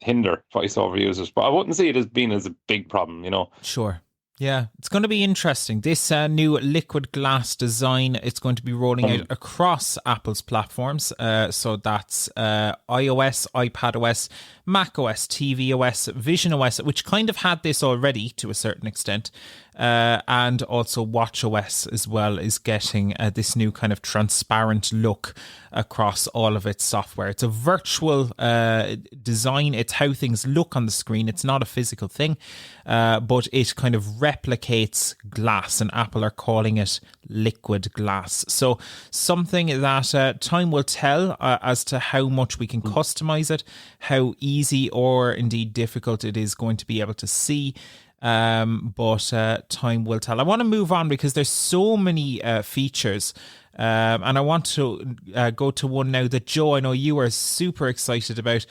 [SPEAKER 11] hinder VoiceOver users. But I wouldn't see it as being as a big problem,
[SPEAKER 3] Sure. Yeah, it's going to be interesting. This new liquid glass design, it's going to be rolling out across Apple's platforms. So that's iOS, iPadOS, macOS, tvOS, visionOS, which kind of had this already to a certain extent. And also watchOS as well is getting this new kind of transparent look across all of its software. It's a virtual design. It's how things look on the screen. It's not a physical thing, but it kind of replicates glass, and Apple are calling it liquid glass. So something that time will tell as to how much we can customize it, how easy or indeed difficult it is going to be able to see. But time will tell. I want to move on because there's so many features, and I want to go to one now that, Joe, I know you are super excited about.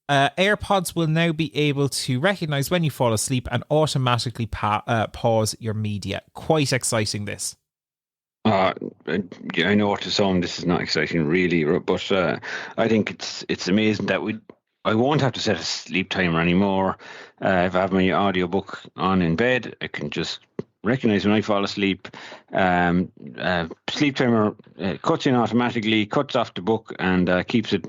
[SPEAKER 3] AirPods will now be able to recognize when you fall asleep and automatically pause your media. Quite exciting, this.
[SPEAKER 4] I know to some this is not exciting really, but I think it's amazing that I won't have to set a sleep timer anymore. If I have my audiobook on in bed, I can just recognize when I fall asleep. Sleep timer cuts in automatically, cuts off the book, and keeps it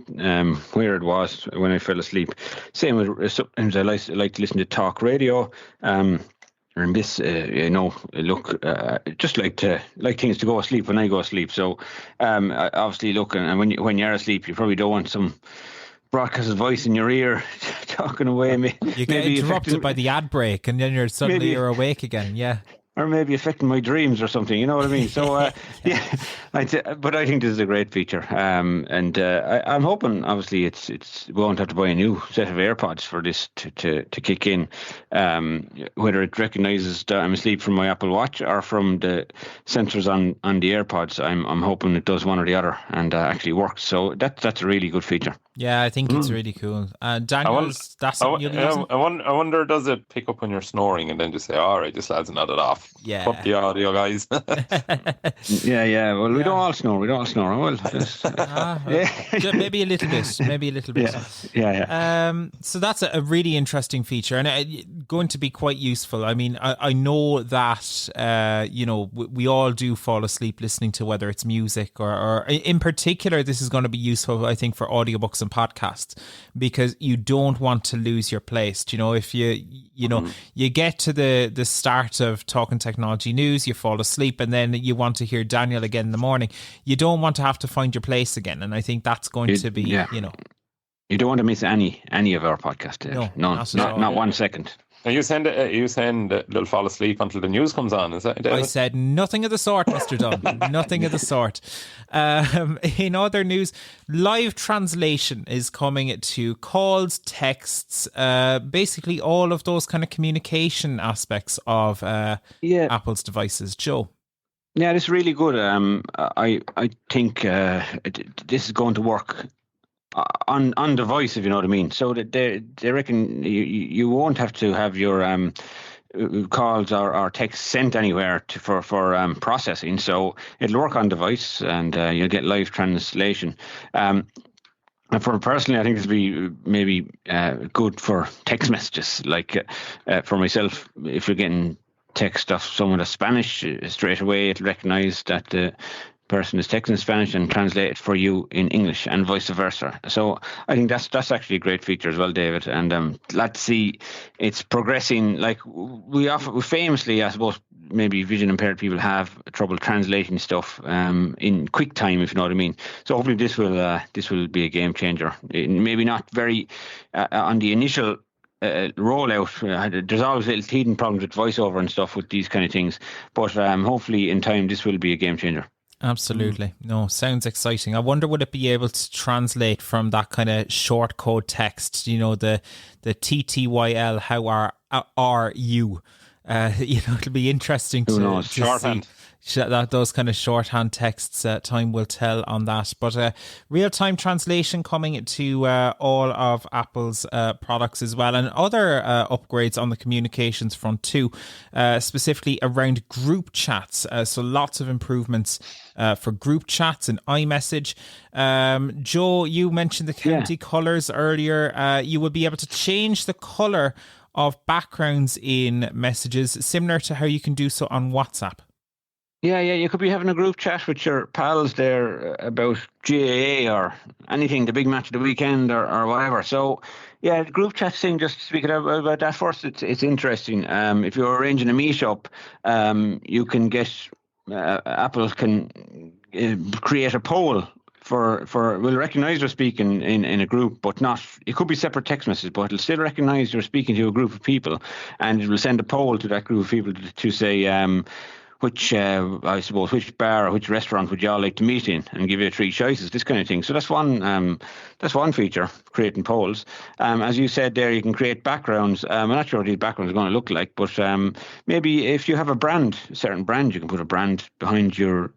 [SPEAKER 4] where it was when I fell asleep. Same with sometimes I like to listen to talk radio. And this, just like things to go asleep when I go asleep. So, obviously, look, and when you're asleep, you probably don't want some broadcasted voice in your ear talking away.
[SPEAKER 3] You get interrupted by the ad break, and then you're awake again. Yeah.
[SPEAKER 4] Or maybe affecting my dreams or something, you know what I mean? So, but I think this is a great feature. And I'm hoping, obviously, we won't have to buy a new set of AirPods for this to kick in. Whether it recognises that I'm asleep from my Apple Watch or from the sensors on the AirPods, I'm hoping it does one or the other and actually works. So that's a really good feature.
[SPEAKER 3] Yeah, I think it's really cool. Daniel, that's something you'll be using?
[SPEAKER 11] I wonder, does it pick up when you're snoring and then just say, all right, just lads, nod it off.
[SPEAKER 3] Yeah.
[SPEAKER 11] Cut the audio, guys.
[SPEAKER 4] Yeah. Well, we don't all snore. Well,
[SPEAKER 3] maybe a little bit.
[SPEAKER 4] Yeah.
[SPEAKER 3] So that's a really interesting feature, and going to be quite useful. I mean, I know that we all do fall asleep listening to, whether it's music or in particular, this is going to be useful, I think, for audiobooks and podcasts, because you don't want to lose your place. If you get to the start of Talking Technology News, you fall asleep, and then you want to hear Daniel again in the morning, you don't want to have to find your place again. And I think that's going to be,
[SPEAKER 4] you don't want to miss any of our podcasts. No, not 1 second.
[SPEAKER 11] And you saying they'll fall asleep until the news comes on, is that, David?
[SPEAKER 3] I said nothing of the sort, Mr. Dunn. Nothing of the sort. In other news, live translation is coming to calls, texts, basically all of those kind of communication aspects of Apple's devices. Joe?
[SPEAKER 4] Yeah, this is really good. I think this is going to work on device, if you know what I mean. So that they reckon you won't have to have your calls or text sent anywhere for processing. So it'll work on device, and you'll get live translation. And for personally, I think this will be maybe good for text messages. Like for myself, if you're getting text off someone that's Spanish, straight away it'll recognise that the person is texting in Spanish and translate it for you in English, and vice versa. So I think that's actually a great feature as well, David. And let's see, it's progressing. Like we famously, I suppose, maybe vision impaired people have trouble translating stuff in quick time, if you know what I mean. So hopefully this will be a game changer. Maybe not very on the initial rollout. There's always little teething problems with voiceover and stuff with these kind of things, but hopefully in time this will be a game changer.
[SPEAKER 3] Absolutely. No, sounds exciting. I wonder, would it be able to translate from that kind of short code text, the TTYL, how are you? It'll be interesting to
[SPEAKER 11] shorthand.
[SPEAKER 3] See those kind of shorthand texts. Time will tell on that. But real-time translation coming to all of Apple's products as well, and other upgrades on the communications front too, specifically around group chats. So lots of improvements for group chats and iMessage. Joe, you mentioned the county colours earlier. You will be able to change the colour of backgrounds in messages, similar to how you can do so on WhatsApp.
[SPEAKER 4] Yeah, you could be having a group chat with your pals there about GAA or anything, the big match of the weekend or whatever. So, yeah, the group chat thing, just speaking about that first, it's interesting. If you're arranging a meetup, you can get, Apple can create a poll will recognise you're speaking in a group, but not, it could be separate text messages, but it'll still recognise you're speaking to a group of people, and it will send a poll to that group of people to say, which bar or which restaurant would y'all like to meet in, and give you 3 choices, this kind of thing. So that's one feature, creating polls. As you said there, you can create backgrounds. I'm not sure what these backgrounds are going to look like, but maybe if you have a certain brand, you can put a brand behind your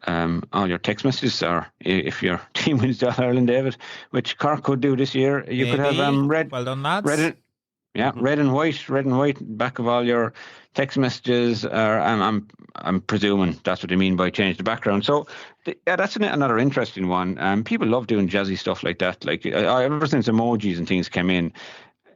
[SPEAKER 4] all your text messages, or if your team wins the All-Ireland, David, which Cork could do this year, you could have red.
[SPEAKER 3] Well done, lads.
[SPEAKER 4] Red and white back of all your text messages. I'm presuming that's what they mean by change the background. So that's another interesting one. People love doing jazzy stuff like that. Like ever since emojis and things came in,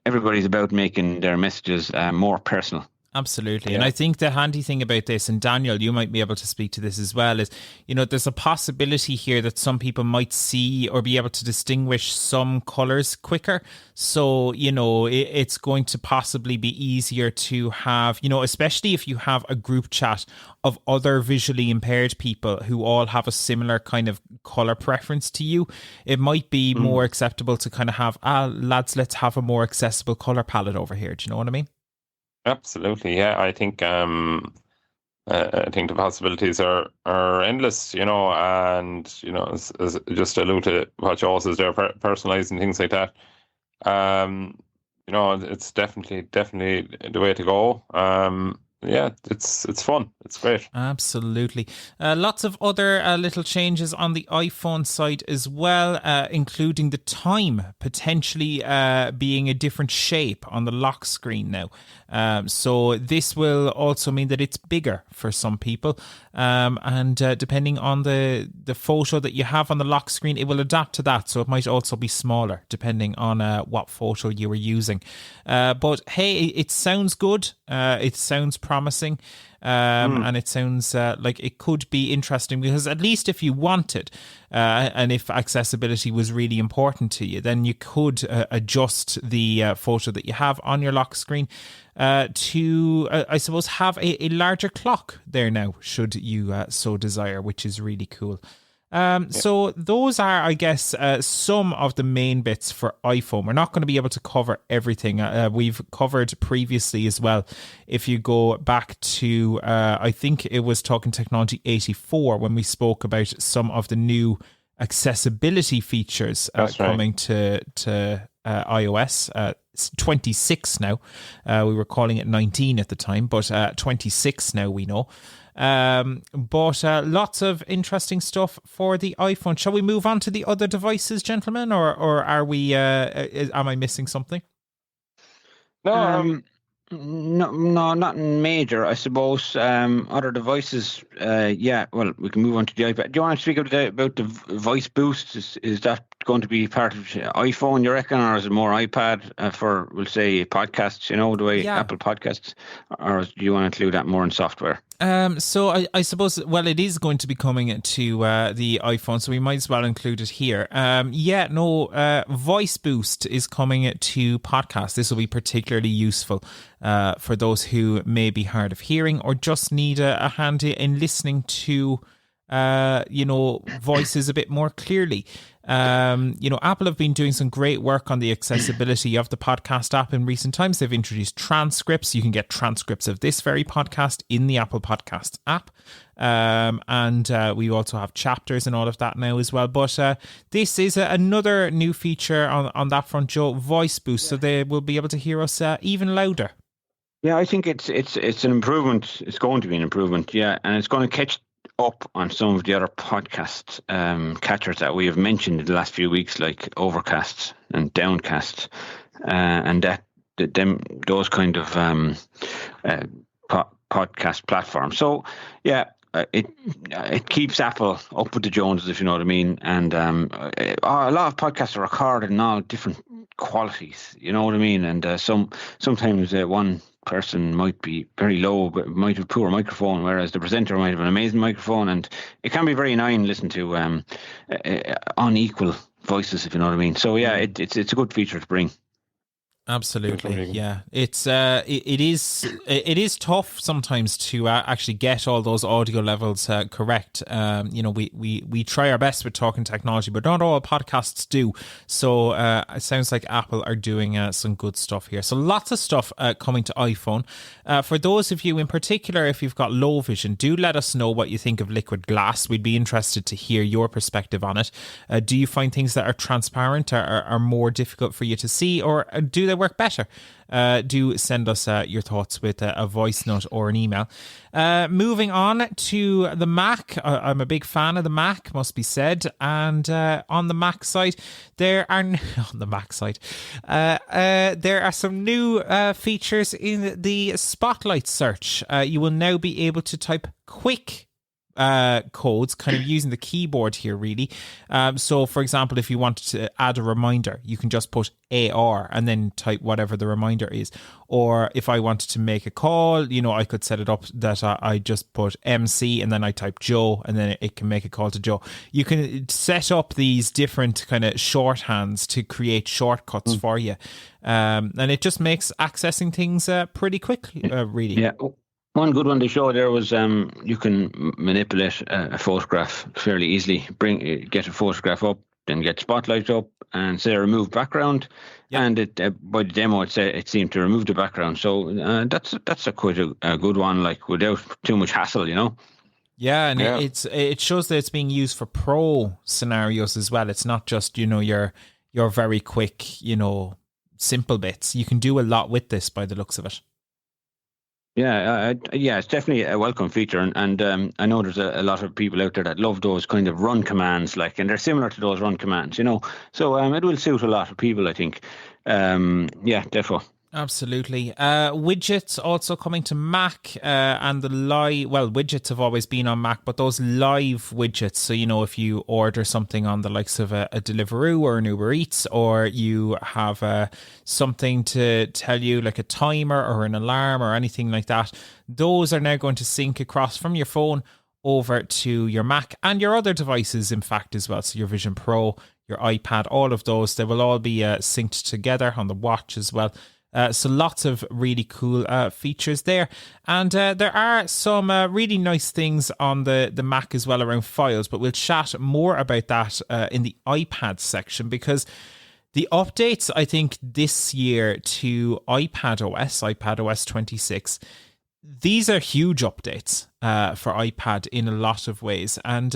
[SPEAKER 4] everybody's about making their messages more personal.
[SPEAKER 3] Absolutely. Yeah. And I think the handy thing about this, and Daniel, you might be able to speak to this as well, is, there's a possibility here that some people might see or be able to distinguish some colours quicker. So, it's going to possibly be easier to have, especially if you have a group chat of other visually impaired people who all have a similar kind of colour preference to you. It might be more acceptable to kind of have, lads, let's have a more accessible colour palette over here. Do you know what I mean?
[SPEAKER 11] Absolutely, yeah. I think the possibilities are endless, and as just allude to what Joe says there, personalising things like that. It's definitely the way to go. yeah, it's fun. It's great.
[SPEAKER 3] Absolutely. Lots of other little changes on the iPhone side as well, including the time potentially being a different shape on the lock screen now. So this will also mean that it's bigger for some people. And depending on the photo that you have on the lock screen, it will adapt to that. So it might also be smaller depending on what photo you were using. But hey, it sounds good. It sounds promising. And it sounds like it could be interesting, because at least if you wanted, and if accessibility was really important to you, then you could adjust the photo that you have on your lock screen to, I suppose, have a larger clock there now, should you so desire, which is really cool. So those are, I guess, some of the main bits for iPhone. We're not going to be able to cover everything. We've covered previously as well. If you go back to, I think it was Talking Technology 84, when we spoke about some of the new accessibility features coming to iOS. 26 now. We were calling it 19 at the time, but 26 now we know. But lots of interesting stuff for the iPhone. Shall we move on to the other devices, gentlemen, or are we? Am I missing something?
[SPEAKER 4] No, no, not major. I suppose other devices. Yeah, well, we can move on to the iPad. Do you want to speak about the voice boost? Is that going to be part of iPhone, you reckon, or is it more iPad for, we'll say, podcasts? You know, the way Apple Podcasts, or do you want to include that more in software?
[SPEAKER 3] So I suppose, well, it is going to be coming to the iPhone, so we might as well include it here. Voice Boost is coming to podcasts. This will be particularly useful for those who may be hard of hearing or just need a hand in listening to voices a bit more clearly. Apple have been doing some great work on the accessibility of the podcast app in recent times. They've introduced transcripts. You can get transcripts of this very podcast in the Apple Podcasts app. And we also have chapters and all of that now as well. But this is another new feature on that front, Joe, Voice Boost. So they will be able to hear us even louder.
[SPEAKER 4] Yeah, I think it's an improvement. It's going to be an improvement, yeah. And it's going to catch up on some of the other podcast catchers that we have mentioned in the last few weeks, like Overcast and Downcast, and those kind of podcast platforms. So yeah, it keeps Apple up with the Joneses, if you know what I mean. And a lot of podcasts are recorded in all different qualities, you know what I mean. And sometimes one person might be very low but might have poor microphone, whereas the presenter might have an amazing microphone, and it can be very annoying to listen to unequal voices, if you know what I mean. So yeah, it's a good feature to bring.
[SPEAKER 3] Absolutely, yeah. It is tough sometimes to actually get all those audio levels correct. We try our best with Talking Technology, but not all podcasts do. So it sounds like Apple are doing some good stuff here. So lots of stuff coming to iPhone. For those of you in particular, if you've got low vision, do let us know what you think of liquid glass. We'd be interested to hear your perspective on it. Do you find things that are transparent are more difficult for you to see, or do they work better? Do send us your thoughts with a voice note or an email. Moving on to the Mac. I'm a big fan of the Mac, must be said. And on the Mac side, there are some new features in the Spotlight search. You will now be able to type quick codes, kind of using the keyboard here, really. So, for example, if you wanted to add a reminder, you can just put AR and then type whatever the reminder is. Or if I wanted to make a call, I could set it up that I just put MC and then I type Joe, and then it can make a call to Joe. You can set up these different kind of shorthands to create shortcuts for you. And it just makes accessing things pretty quick, really.
[SPEAKER 4] Yeah. One good one they showed there was you can manipulate a photograph fairly easily. Get a photograph up, then get Spotlight up, and say remove background. Yep. And it by the demo it seemed to remove the background. So that's quite a good one, like without too much hassle,
[SPEAKER 3] Yeah, and it shows that it's being used for pro scenarios as well. It's not just your very quick simple bits. You can do a lot with this by the looks of it.
[SPEAKER 4] Yeah, it's definitely a welcome feature, and I know there's a lot of people out there that love those kind of run commands, like, and they're similar to those run commands, So it will suit a lot of people, I think. Yeah, definitely.
[SPEAKER 3] Absolutely. Widgets also coming to Mac, and widgets have always been on Mac, but those live widgets. So, if you order something on the likes of a Deliveroo or an Uber Eats, or you have something to tell you, like a timer or an alarm or anything like that, those are now going to sync across from your phone over to your Mac and your other devices, in fact, as well. So your Vision Pro, your iPad, all of those, they will all be synced together on the watch as well. So lots of really cool features there. And there are some really nice things on the Mac as well around files, but we'll chat more about that in the iPad section, because the updates, I think, this year to iPadOS 26, these are huge updates for iPad in a lot of ways. And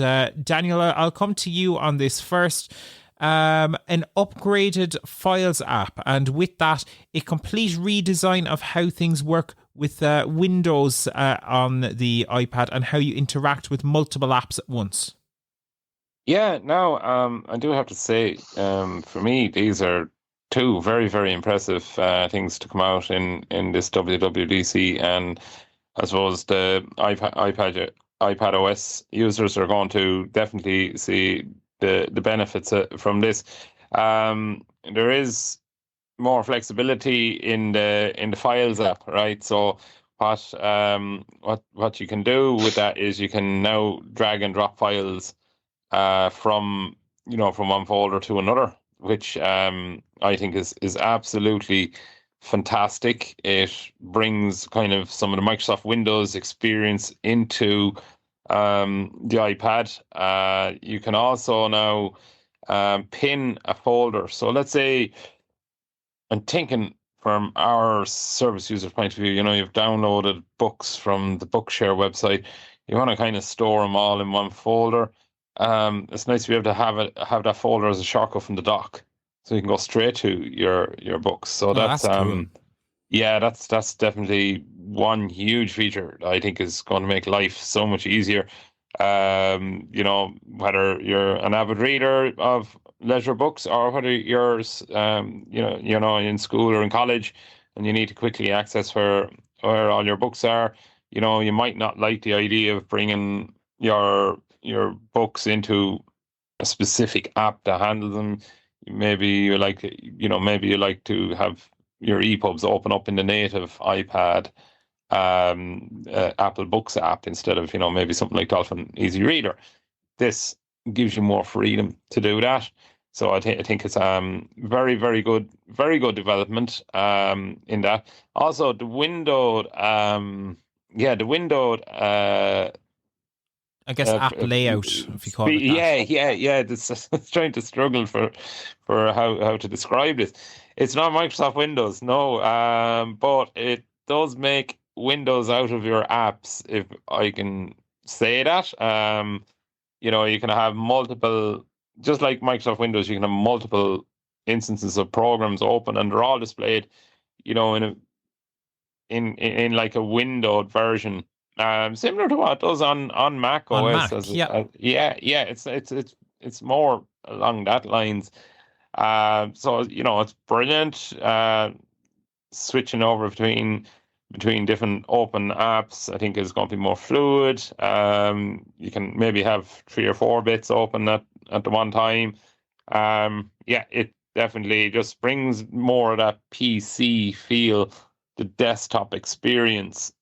[SPEAKER 3] Daniel, I'll come to you on this first. An upgraded Files app, and with that, a complete redesign of how things work with Windows on the iPad and how you interact with multiple apps at once.
[SPEAKER 11] Yeah, no, I do have to say, for me, these are two very, very impressive things to come out in this WWDC, and I suppose the iPad OS users are going to definitely see the benefits from this. There is more flexibility in the Files app, right? So what you can do with that is you can now drag and drop files from one folder to another, which I think is absolutely fantastic. It brings kind of some of the Microsoft Windows experience into the iPad. You can also now pin a folder. So let's say, I'm thinking from our service user point of view, you've downloaded books from the Bookshare website. You want to kind of store them all in one folder. It's nice to be able to have that folder as a shortcut from the dock, so you can go straight to your books. So that's
[SPEAKER 3] cool.
[SPEAKER 11] Yeah, that's definitely one huge feature I think is going to make life so much easier. Whether you're an avid reader of leisure books, or whether you're in school or in college and you need to quickly access where all your books are. You might not like the idea of bringing your books into a specific app to handle them. Maybe you like to have your EPUBs open up in the native iPad Apple Books app instead of maybe something like Dolphin Easy Reader. This gives you more freedom to do that. So I think it's very, very good development in that. Also the windowed
[SPEAKER 3] I guess app layout, if you call it that.
[SPEAKER 11] Yeah. It's trying to struggle for how to describe this. It's not Microsoft Windows, no, but it does make Windows out of your apps, if I can say that. You can have multiple, just like Microsoft Windows, you can have multiple instances of programs open, and they're all displayed, in like a windowed version. Similar to what it does on Mac OS. It's more along that lines. So it's brilliant. Switching over between different open apps, I think, is going to be more fluid. You can maybe have 3 or 4 bits open at the one time. It definitely just brings more of that PC feel, the desktop experience,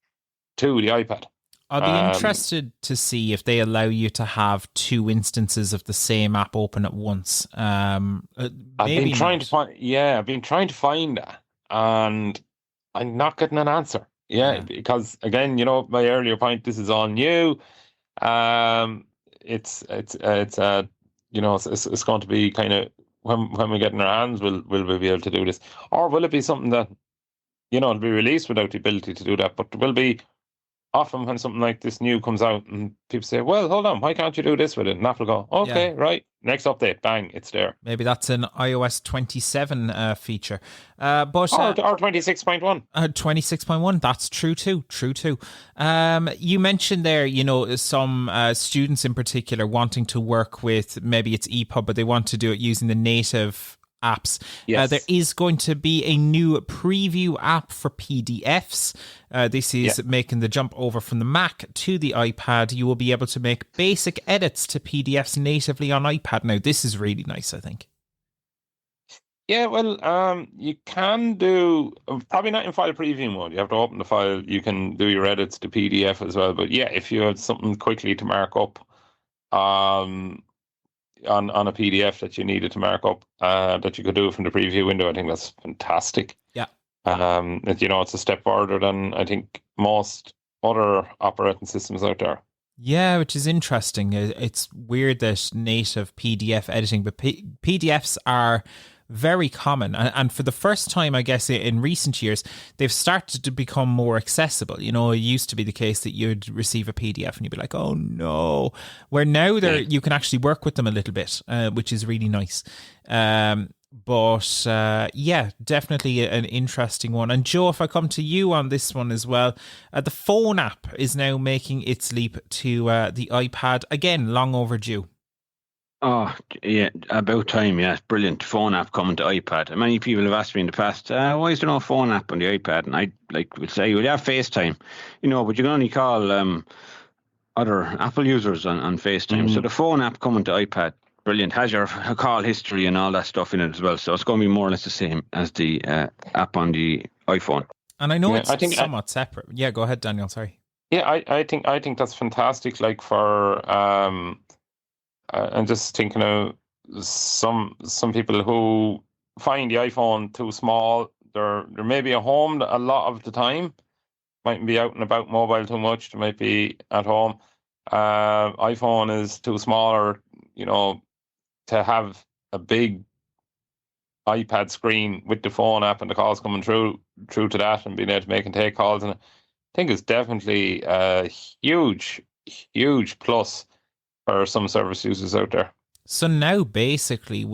[SPEAKER 11] to the iPad.
[SPEAKER 3] I'll be interested to see if they allow you to have 2 instances of the same app open at once.
[SPEAKER 11] I've been trying to find that, and I'm not getting an answer. Because again, my earlier point, this is all new. It's going to be kind of, when we get in our hands, will we be able to do this, or will it be something that it'll be released without the ability to do that? But there will be often when something like this new comes out and people say, well, hold on, why can't you do this with it? And Apple go, okay, right, next update, bang, it's there.
[SPEAKER 3] Maybe that's an iOS 27 feature.
[SPEAKER 11] Or 26.1.
[SPEAKER 3] 26.1, that's true too. You mentioned there, some students in particular wanting to work with, maybe it's EPUB, but they want to do it using the native apps.
[SPEAKER 11] Yes.
[SPEAKER 3] There is going to be a new preview app for PDFs. This is making the jump over from the Mac to the iPad. You will be able to make basic edits to PDFs natively on iPad. Now, this is really nice, I think.
[SPEAKER 11] Yeah, well, you can do, probably not in file preview mode. You have to open the file. You can do your edits to PDF as well. But yeah, if you had something quickly to mark up, on a PDF that you needed to mark up, that you could do from the preview window, I think that's fantastic.
[SPEAKER 3] Yeah.
[SPEAKER 11] It's a step further than I think most other operating systems out there.
[SPEAKER 3] Yeah, which is interesting. It's weird that native PDF editing, but PDFs are very common, and for the first time, I guess, in recent years, they've started to become more accessible. It used to be the case that you'd receive a PDF and you'd be like, oh no, where now you can actually work with them a little bit, which is really nice. But definitely an interesting one. And Joe, if I come to you on this one as well, the phone app is now making its leap to the iPad. Again, long overdue.
[SPEAKER 4] Oh, yeah, about time, yeah. Brilliant phone app coming to iPad. And many people have asked me in the past, why is there no phone app on the iPad? And I would say, well, you have FaceTime, but you can only call other Apple users on FaceTime. So the phone app coming to iPad, brilliant. Has your call history and all that stuff in it as well. So it's going to be more or less the same as the app on the iPhone.
[SPEAKER 3] And I know I think somewhat separate. Yeah, go ahead, Daniel, sorry.
[SPEAKER 11] Yeah, I think that's fantastic, like for... I'm just thinking of some people who find the iPhone too small. They're maybe at home a lot of the time. Mightn't be out and about mobile too much. They might be at home. iPhone is too small, or to have a big iPad screen with the phone app and the calls coming through to that, and being able to make and take calls. And I think it's definitely a huge plus for some service users out there.
[SPEAKER 3] So now basically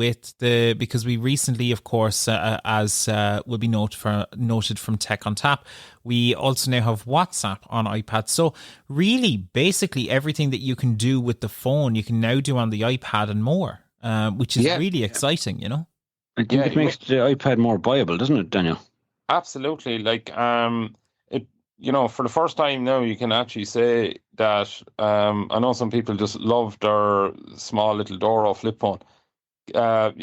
[SPEAKER 3] because we recently, of course, as will be noted from Tech on Tap, we also now have WhatsApp on iPad. So really, basically everything that you can do with the phone, you can now do on the iPad and more, which is really exciting,
[SPEAKER 4] I think it makes the iPad more viable, doesn't it, Daniel?
[SPEAKER 11] Absolutely. Like, for the first time now, you can actually say that, I know some people just love their small little Doro flip phone. When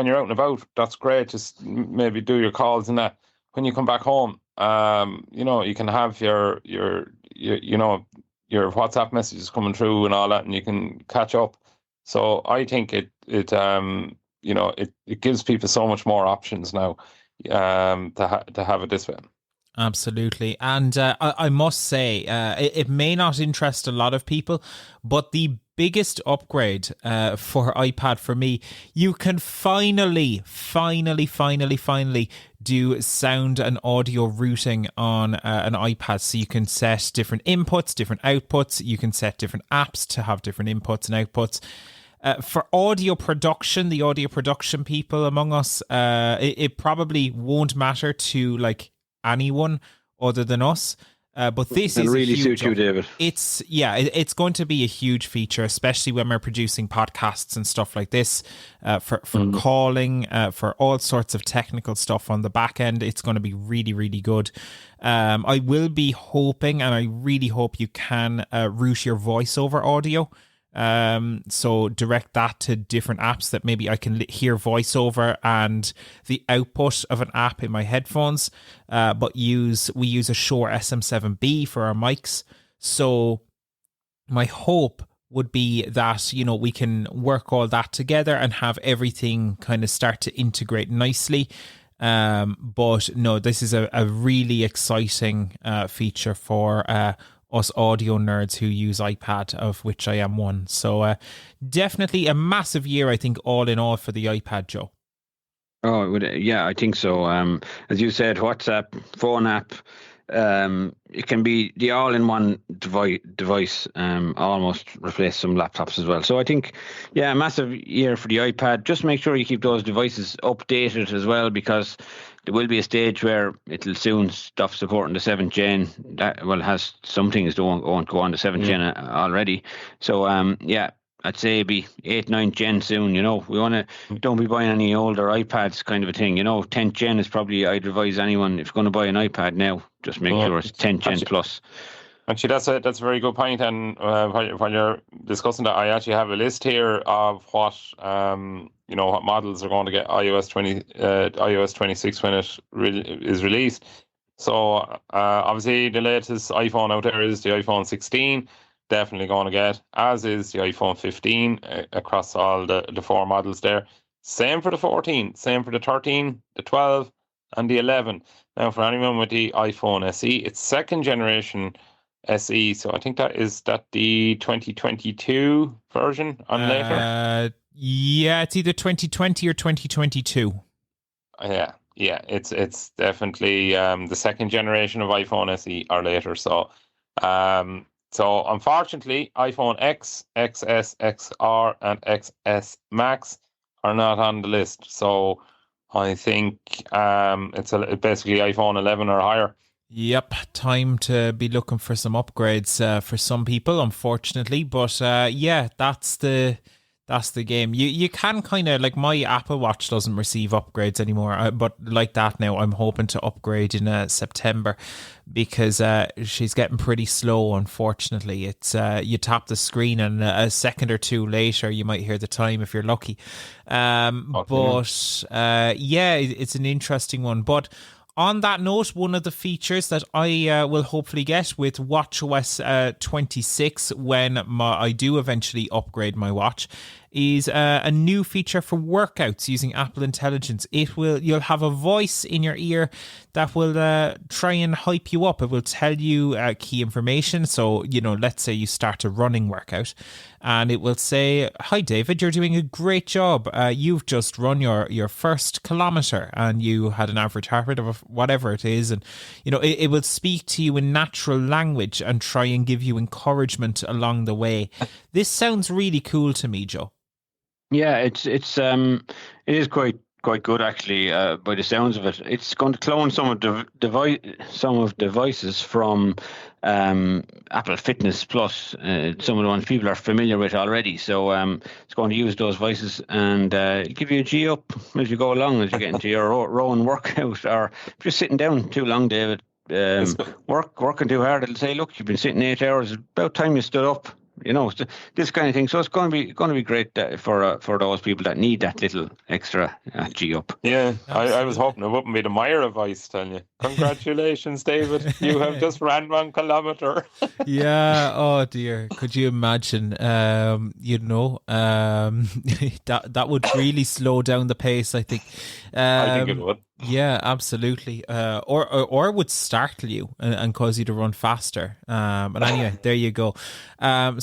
[SPEAKER 11] you're out and about, that's great. Just maybe do your calls and that. When you come back home, you can have your WhatsApp messages coming through and all that, and you can catch up. So I think it gives people so much more options now, to have it this way.
[SPEAKER 3] Absolutely. And I must say, it may not interest a lot of people, but the biggest upgrade for iPad for me, you can finally do sound and audio routing on an iPad. So you can set different inputs, different outputs. You can set different apps to have different inputs and outputs. For audio production, the audio production people among us, it probably won't matter to like anyone other than us, but this is
[SPEAKER 4] really
[SPEAKER 3] suit
[SPEAKER 4] you, David.
[SPEAKER 3] It's going to be a huge feature, especially when we're producing podcasts and stuff like this, for calling, for all sorts of technical stuff on the back end. It's going to be really, really good. I will be hoping, and I really hope you can route your voice over audio. So direct that to different apps that maybe I can hear voiceover and the output of an app in my headphones. But we use a Shure SM7B for our mics. So my hope would be that, we can work all that together and have everything kind of start to integrate nicely. But no, this is a really exciting feature for us audio nerds who use iPad, of which I am one. So definitely a massive year, I think, all in all for the iPad, Joe.
[SPEAKER 4] Oh, yeah, I think so. As you said, WhatsApp, phone app, it can be the all-in-one device. Almost replace some laptops as well. So I think, yeah, a massive year for the iPad. Just make sure you keep those devices updated as well, because there will be a stage where it'll soon stop supporting the 7th gen. That has some things that won't go on the 7th gen already. So yeah, I'd say it'd be 8th, 9th gen soon. Don't be buying any older iPads, kind of a thing. 10th gen is probably, I'd advise anyone, if you're going to buy an iPad now, just make sure it's 10th gen plus.
[SPEAKER 11] Actually, that's a very good point. And while you're discussing that, I actually have a list here of what what models are going to get iOS 26 when it is released. So obviously the latest iPhone out there is the iPhone 16. Definitely going to get, as is the iPhone 15 across all the 4 models there. Same for the 14, same for the 13, the 12, and the 11. Now, for anyone with the iPhone SE, it's 2nd generation SE, so I think that the 2022 version on later.
[SPEAKER 3] Yeah, it's either 2020 or 2022.
[SPEAKER 11] Yeah, it's definitely the 2nd generation of iPhone SE or later. So unfortunately, iPhone X, XS, XR, and XS Max are not on the list. So I think it's basically iPhone 11 or higher.
[SPEAKER 3] Yep, time to be looking for some upgrades for some people, unfortunately. But yeah, that's the game. You can kind of, like, my Apple Watch doesn't receive upgrades anymore, but like that now, I'm hoping to upgrade in September, because she's getting pretty slow, unfortunately. It's you tap the screen and a second or two later you might hear the time if you're lucky. But yeah, it's an interesting one. But on that note, one of the features that I will hopefully get with watchOS 26 when I do eventually upgrade my watch is a new feature for workouts using Apple Intelligence. You'll have a voice in your ear that will try and hype you up. It will tell you key information. So, let's say you start a running workout and it will say, "Hi David, you're doing a great job. You've just run your first kilometre and you had an average heart rate of whatever it is." And, it will speak to you in natural language and try and give you encouragement along the way. This sounds really cool to me, Joe.
[SPEAKER 4] Yeah, it is quite good actually. By the sounds of it, it's going to clone some of the devices from Apple Fitness Plus. Some of the ones people are familiar with already. So it's going to use those voices and give you a G up as you go along, as you get into your rowing workout, or if you're sitting down too long, David. Working too hard, it'll say, "Look, you've been sitting 8 hours. It's about time you stood up." This kind of thing. So it's going to be great for those people that need that little extra G up.
[SPEAKER 11] Yeah, I was hoping it wouldn't be the Meyer voice telling you, "Congratulations, David, you have just ran 1 kilometre."
[SPEAKER 3] Yeah. Oh dear. Could you imagine? That would really slow down the pace, I think.
[SPEAKER 11] I think it would.
[SPEAKER 3] Yeah, absolutely. Or would startle you and cause you to run faster. But anyway, there you go.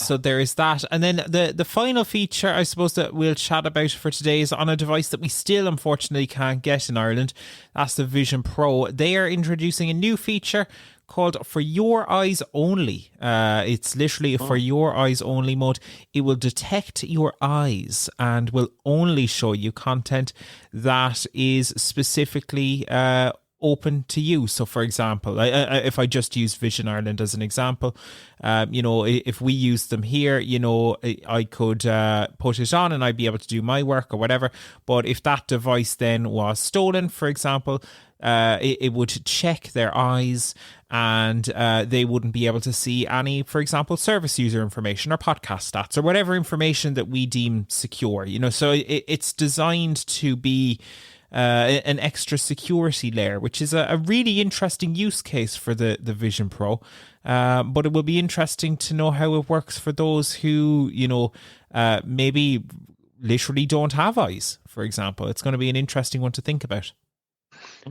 [SPEAKER 3] So there is that. And then the final feature, I suppose, that we'll chat about for today is on a device that we still unfortunately can't get in Ireland. That's the Vision Pro. They are introducing a new feature called For Your Eyes Only. It's literally a For Your Eyes Only mode. It will detect your eyes and will only show you content that is specifically open to you. So for example, if I just use Vision Ireland as an example, if we use them here, I could put it on and I'd be able to do my work or whatever. But if that device then was stolen, for example, it would check their eyes and they wouldn't be able to see any, for example, service user information or podcast stats or whatever information that we deem secure. So it's designed to be an extra security layer, which is a really interesting use case for the Vision Pro. But it will be interesting to know how it works for those who, maybe literally don't have eyes, for example. It's going to be an interesting one to think about.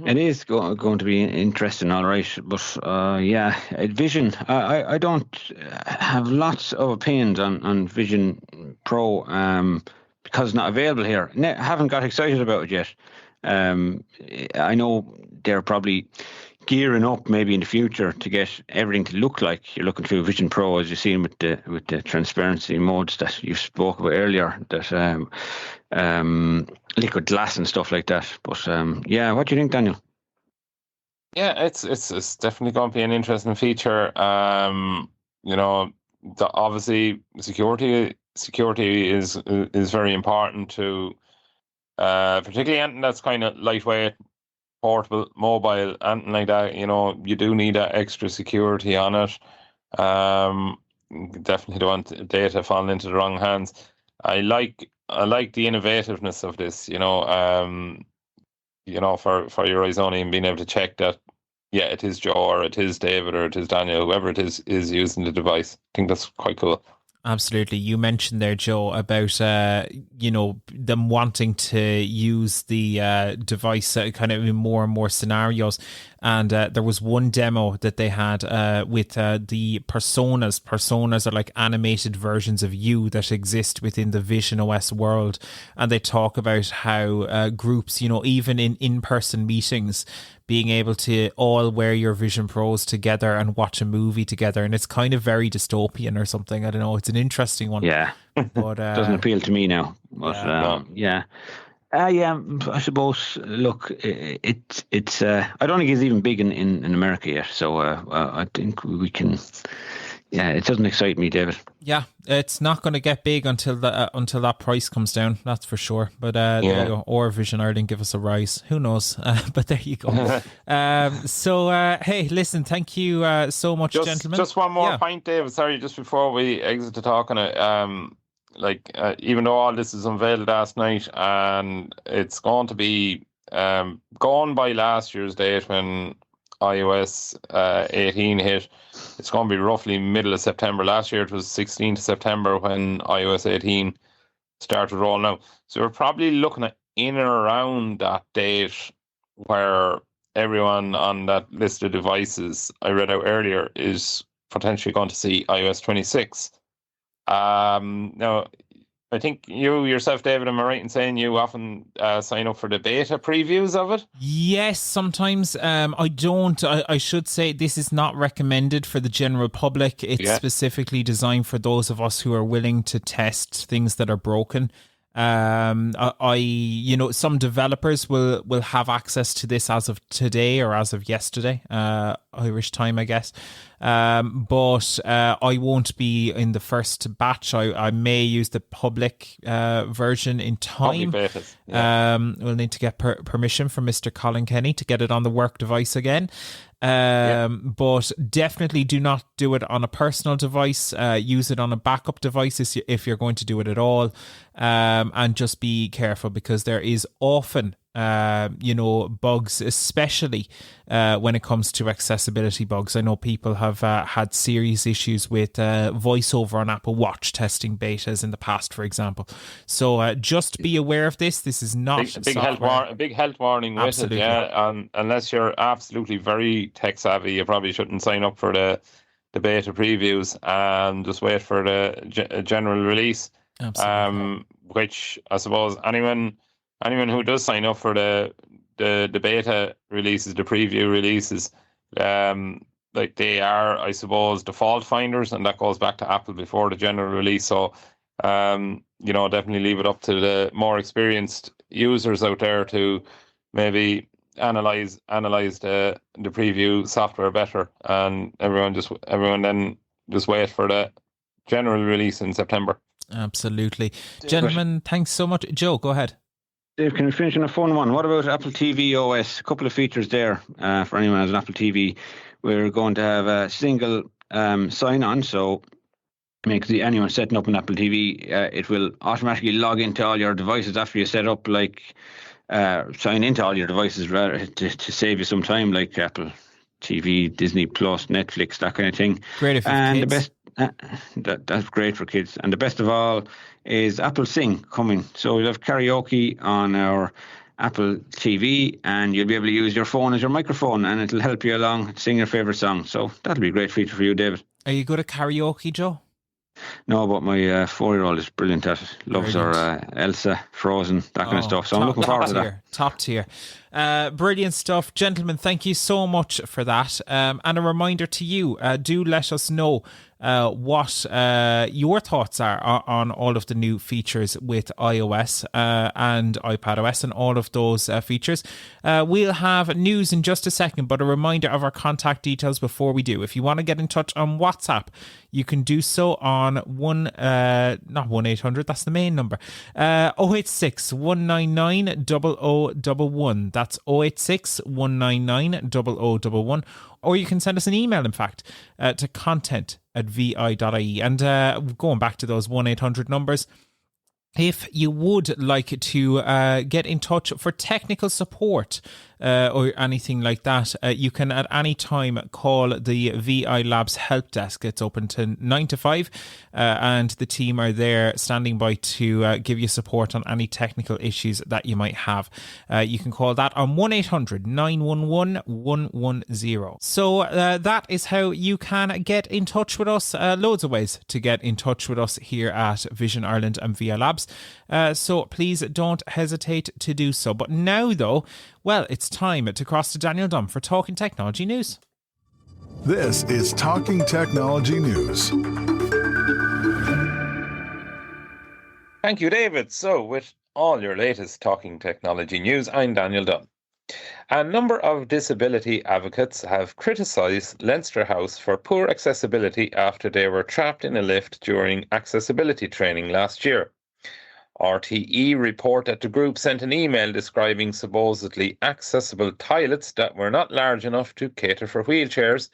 [SPEAKER 4] It is going to be interesting, all right. But yeah, Vision, I don't have lots of opinions on Vision Pro because it's not available here. I haven't got excited about it yet. I know they're probably gearing up maybe in the future to get everything to look like you're looking through Vision Pro, as you've seen with the transparency modes that you spoke about earlier, that liquid glass and stuff like that. But what do you think, Daniel?
[SPEAKER 11] Yeah, it's definitely going to be an interesting feature. Obviously security is very important to particularly anything that's kind of lightweight, portable, mobile, anything like that. You do need that extra security on it. Definitely don't want data falling into the wrong hands. I like the innovativeness of this. For your eyes only, and being able to check that, yeah, it is Joe, or it is David, or it is Daniel, whoever it is using the device. I think that's quite cool.
[SPEAKER 3] Absolutely. You mentioned there, Joe, about them wanting to use the device kind of in more and more scenarios. And there was one demo that they had with the personas. Personas are like animated versions of you that exist within the Vision OS world. And they talk about how groups, even in in-person meetings, being able to all wear your Vision Pros together and watch a movie together. And it's kind of very dystopian or something. I don't know. It's an interesting one.
[SPEAKER 4] Yeah.
[SPEAKER 3] But
[SPEAKER 4] doesn't appeal to me now. But I suppose, look, it's I don't think it's even big in America yet. So I think we can... Yeah, it doesn't excite me, David.
[SPEAKER 3] Yeah, it's not going to get big until that price comes down. That's for sure. But there you go. Or Vision Ireland give us a rise. Who knows? But there you go. Hey, listen, thank you so much, gentlemen.
[SPEAKER 11] Just one more point, David. Sorry, just before we exit the talk on it. Even though all this is unveiled last night, and it's going to be gone by last year's date when iOS 18 hit. It's going to be roughly middle of September. Last year it was 16th September when iOS 18 started rolling out. So we're probably looking at in and around that date where everyone on that list of devices I read out earlier is potentially going to see iOS 26. Now, I think you yourself, David, am I right in saying you often sign up for the beta previews of it?
[SPEAKER 3] Yes, sometimes. I don't. I should say this is not recommended for the general public. It's specifically designed for those of us who are willing to test things that are broken. Some developers will have access to this as of today or as of yesterday, Irish time, I guess. But I won't be in the first batch. I may use the public version in time. We'll need to get permission from Mr. Colin Kenny to get it on the work device again. But definitely do not do it on a personal device. Use it on a backup device if you're going to do it at all. And just be careful, because there is often bugs, especially when it comes to accessibility bugs. I know people have had serious issues with voiceover on Apple Watch testing betas in the past, for example. So just be aware of this. This is not
[SPEAKER 11] a big health warning with it. Yeah, unless you're absolutely very tech savvy, you probably shouldn't sign up for the beta previews and just wait for the general release.
[SPEAKER 3] Absolutely.
[SPEAKER 11] Which I suppose anyone who does sign up for the beta releases, the preview releases, they are, I suppose, default finders, and that goes back to Apple before the general release. So, definitely leave it up to the more experienced users out there to maybe analyze the preview software better, and everyone then just wait for the general release in September.
[SPEAKER 3] Absolutely. Gentlemen, thanks so much. Joe, go ahead.
[SPEAKER 4] Dave, can we finish on a fun one? What about Apple TV OS? A couple of features there for anyone who has an Apple TV. We're going to have a single sign-on, so makes anyone setting up an Apple TV, it will automatically log into all your devices after you set up, sign into all your devices rather to save you some time, like Apple TV, Disney Plus, Netflix, that kind of thing.
[SPEAKER 3] Great if you have kids.
[SPEAKER 4] That's great for kids. And the best of all is Apple Sing coming. So we'll have karaoke on our Apple TV, and you'll be able to use your phone as your microphone, and it'll help you along sing your favourite song. So that'll be a great feature for you, David.
[SPEAKER 3] Are you good at karaoke, Joe?
[SPEAKER 4] No, but my 4-year-old is brilliant at it. Loves her Elsa, Frozen, that kind of stuff. So I'm looking forward to that.
[SPEAKER 3] Top tier. Brilliant stuff. Gentlemen, thank you so much for that. And a reminder to you, do let us know what your thoughts are on all of the new features with iOS and iPadOS and all of those features. We'll have news in just a second, but a reminder of our contact details before we do. If you want to get in touch on WhatsApp, you can do so on not 1-800, that's the main number, 086 199 0011. That's 086 199 0011. Or you can send us an email, in fact, to content@vi.ie. And going back to those 1-800 numbers, if you would like to get in touch for technical support or anything like that, you can at any time call the VI Labs help desk. It's open to 9 to 5 and the team are there standing by to give you support on any technical issues that you might have. You can call that on 1-800 911 110. So that is how you can get in touch with us. Loads of ways to get in touch with us here at Vision Ireland and VI Labs. So please don't hesitate to do so. But now, though, well, it's time to cross to Daniel Dunn for Talking Technology News.
[SPEAKER 2] This is Talking Technology News.
[SPEAKER 11] Thank you, David. So, with all your latest Talking Technology News, I'm Daniel Dunn. A number of disability advocates have criticised Leinster House for poor accessibility after they were trapped in a lift during accessibility training last year. RTE report that the group sent an email describing supposedly accessible toilets that were not large enough to cater for wheelchairs,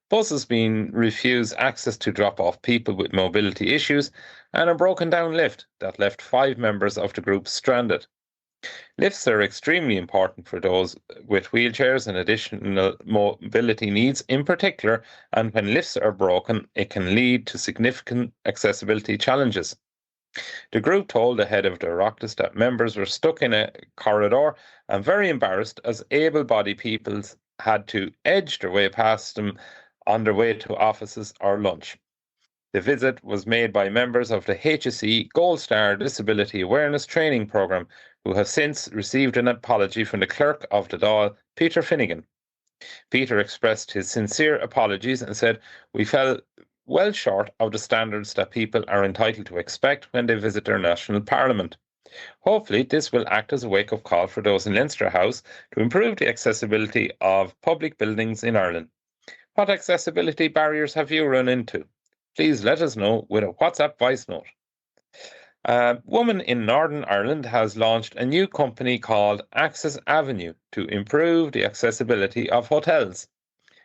[SPEAKER 11] buses being refused access to drop off people with mobility issues, and a broken down lift that left 5 members of the group stranded. Lifts are extremely important for those with wheelchairs and additional mobility needs in particular, and when lifts are broken, it can lead to significant accessibility challenges. The group told the head of the Oireachtas that members were stuck in a corridor and very embarrassed as able-bodied people had to edge their way past them on their way to offices or lunch. The visit was made by members of the HSE Gold Star Disability Awareness Training Programme, who have since received an apology from the clerk of the Dáil, Peter Finnegan. Peter expressed his sincere apologies and said, "We fell well short of the standards that people are entitled to expect when they visit their national parliament. Hopefully, this will act as a wake-up call for those in Leinster House to improve the accessibility of public buildings in Ireland. What accessibility barriers have you run into? Please let us know with a WhatsApp voice note." A woman in Northern Ireland has launched a new company called Access Avenue to improve the accessibility of hotels.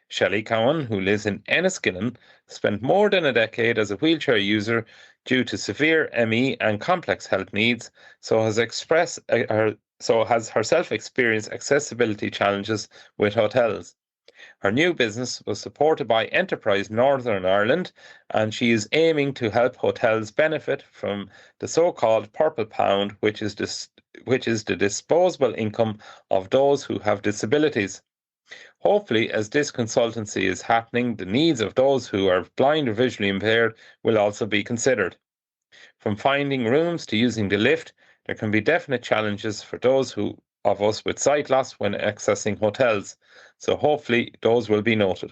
[SPEAKER 11] Shelley Cowan, who lives in Enniskillen, spent more than a decade as a wheelchair user due to severe ME and complex health needs, so has herself experienced accessibility challenges with hotels. Her new business was supported by Enterprise Northern Ireland, and she is aiming to help hotels benefit from the so-called Purple Pound, which is the disposable income of those who have disabilities. Hopefully, as this consultancy is happening, the needs of those who are blind or visually impaired will also be considered. From finding rooms to using the lift, there can be definite challenges for those of us with sight loss when accessing hotels, so hopefully those will be noted.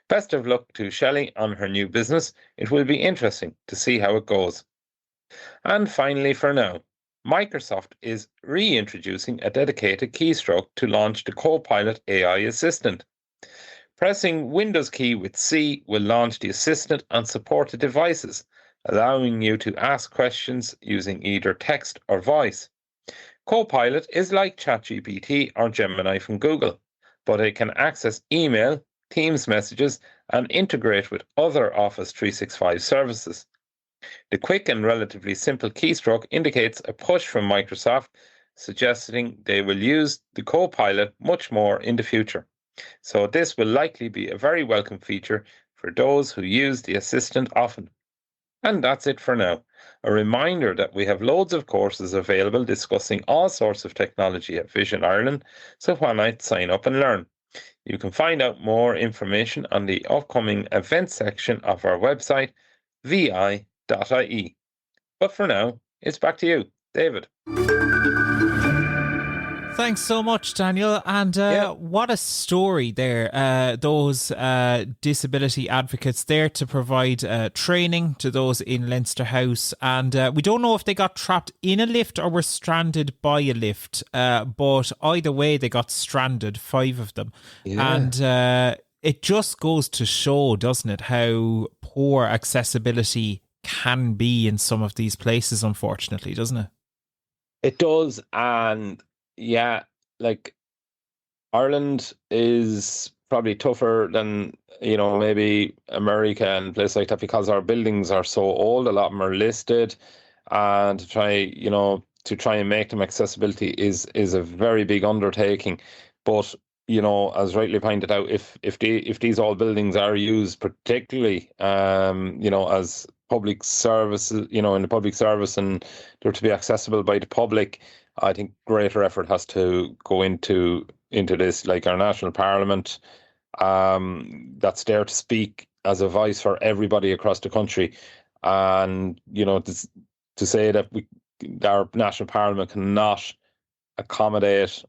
[SPEAKER 11] Best of luck to Shelley on her new business. It will be interesting to see how it goes. And finally, for now, Microsoft is reintroducing a dedicated keystroke to launch the Copilot AI assistant. Pressing Windows key with C will launch the assistant on supported devices, allowing you to ask questions using either text or voice. Copilot is like ChatGPT or Gemini from Google, but it can access email, Teams messages, and integrate with other Office 365 services. The quick and relatively simple keystroke indicates a push from Microsoft, suggesting they will use the Copilot much more in the future. So this will likely be a very welcome feature for those who use the assistant often. And that's it for now. A reminder that we have loads of courses available discussing all sorts of technology at Vision Ireland, so why not sign up and learn? You can find out more information on the upcoming events section of our website, vi.ie. www.leinsterhouse.ie. But for now, it's back to you, David.
[SPEAKER 3] Thanks so much, Daniel. And what a story there. Those disability advocates there to provide training to those in Leinster House. And we don't know if they got trapped in a lift or were stranded by a lift. But either way, they got stranded, 5 of them. Yeah. And it just goes to show, doesn't it, how poor accessibility can be in some of these places, unfortunately, doesn't it?
[SPEAKER 11] It does. And yeah, like Ireland is probably tougher than, maybe America and places like that, because our buildings are so old. A lot of them are listed, and to try and make them accessibility is a very big undertaking. But as rightly pointed out, if these old buildings are used particularly as public services, in the public service, and they're to be accessible by the public, I think greater effort has to go into this, like our national parliament, that's there to speak as a voice for everybody across the country. And, to say that our national parliament cannot accommodate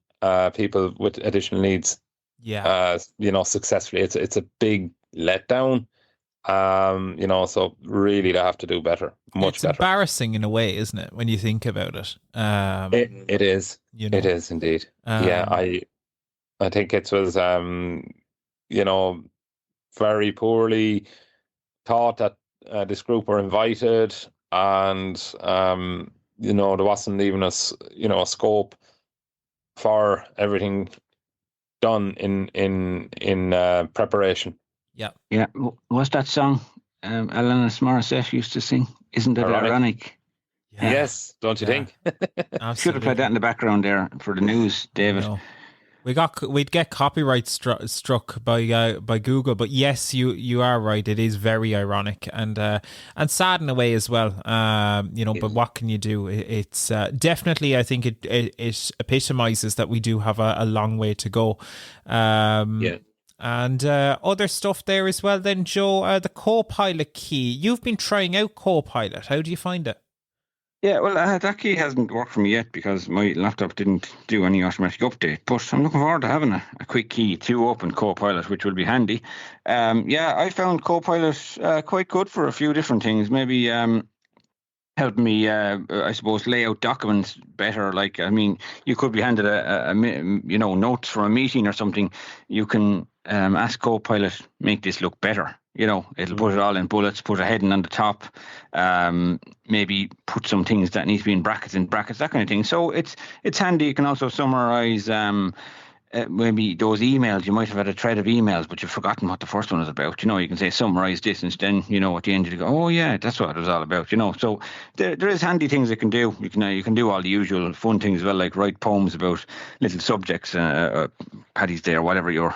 [SPEAKER 11] people with additional needs, successfully, it's a big letdown. So really they have to do better, much better.
[SPEAKER 3] It's embarrassing in a way, isn't it, when you think about it?
[SPEAKER 11] It is. It is indeed. I think it was, very poorly thought that this group were invited, and there wasn't even a scope for everything done in preparation.
[SPEAKER 4] Yeah. What's that song Alanis Morissette used to sing? Isn't it ironic?
[SPEAKER 11] Yeah. Yes, don't you think?
[SPEAKER 4] Should have played that in the background there for the news, David.
[SPEAKER 3] We'd get copyright struck by Google, but yes, you are right. It is very ironic and sad in a way as well. But what can you do? It's definitely, I think it epitomizes that we do have a long way to go. And other stuff there as well then, Joe, the Copilot key. You've been trying out Copilot. How do you find it?
[SPEAKER 4] Yeah, well, that key hasn't worked for me yet because my laptop didn't do any automatic update. But I'm looking forward to having a quick key to open Copilot, which will be handy. I found Copilot quite good for a few different things. Maybe help me, I suppose, lay out documents better. Like, I mean, you could be handed notes from a meeting or something. You can ask Copilot, make this look better. It'll put it all in bullets, put a heading on the top, maybe put some things that need to be in brackets, that kind of thing. So it's handy. You can also summarize maybe those emails. You might have had a thread of emails, but you've forgotten what the first one is about. You can say summarize this, and then at the end you go, oh yeah, that's what it was all about. So there is handy things it can do. You can do all the usual fun things as well, like write poems about little subjects, Paddy's Day or whatever you're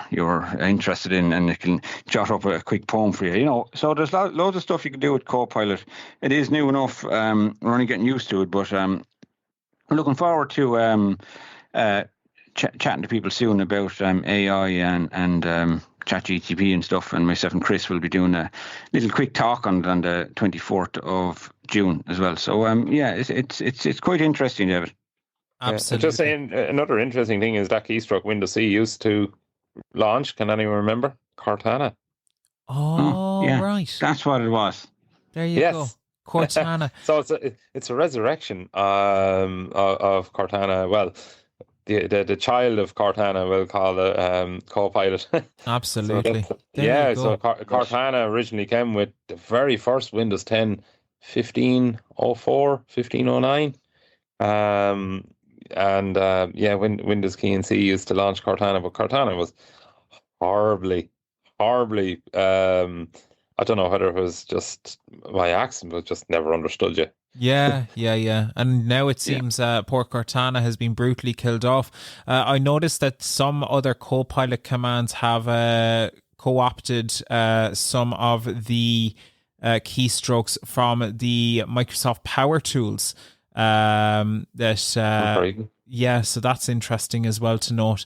[SPEAKER 4] interested in, and it can jot up a quick poem for you. So there's loads of stuff you can do with Copilot. It is new enough. We're only getting used to it, but we're looking forward to chatting to people soon about AI and ChatGPT and stuff. And myself and Chris will be doing a little quick talk on the 24th of June as well. So it's quite interesting, David.
[SPEAKER 3] Absolutely.
[SPEAKER 11] Just saying, another interesting thing is that keystroke Windows C used to launch. Can anyone remember? Cortana.
[SPEAKER 3] Oh, yeah. Right.
[SPEAKER 4] That's what it was.
[SPEAKER 3] There you go. Cortana.
[SPEAKER 11] So it's a resurrection of Cortana. Well, the child of Cortana, we'll call it Copilot.
[SPEAKER 3] Absolutely.
[SPEAKER 11] So Cortana originally came with the very first Windows 10 1504, 1509. When Windows Key and C used to launch Cortana, but Cortana was horribly, I don't know whether it was just my accent, but just never understood you.
[SPEAKER 3] Yeah. And now it seems poor Cortana has been brutally killed off. I noticed that some other Copilot commands have co-opted some of the keystrokes from the Microsoft Power Tools. So that's interesting as well to note.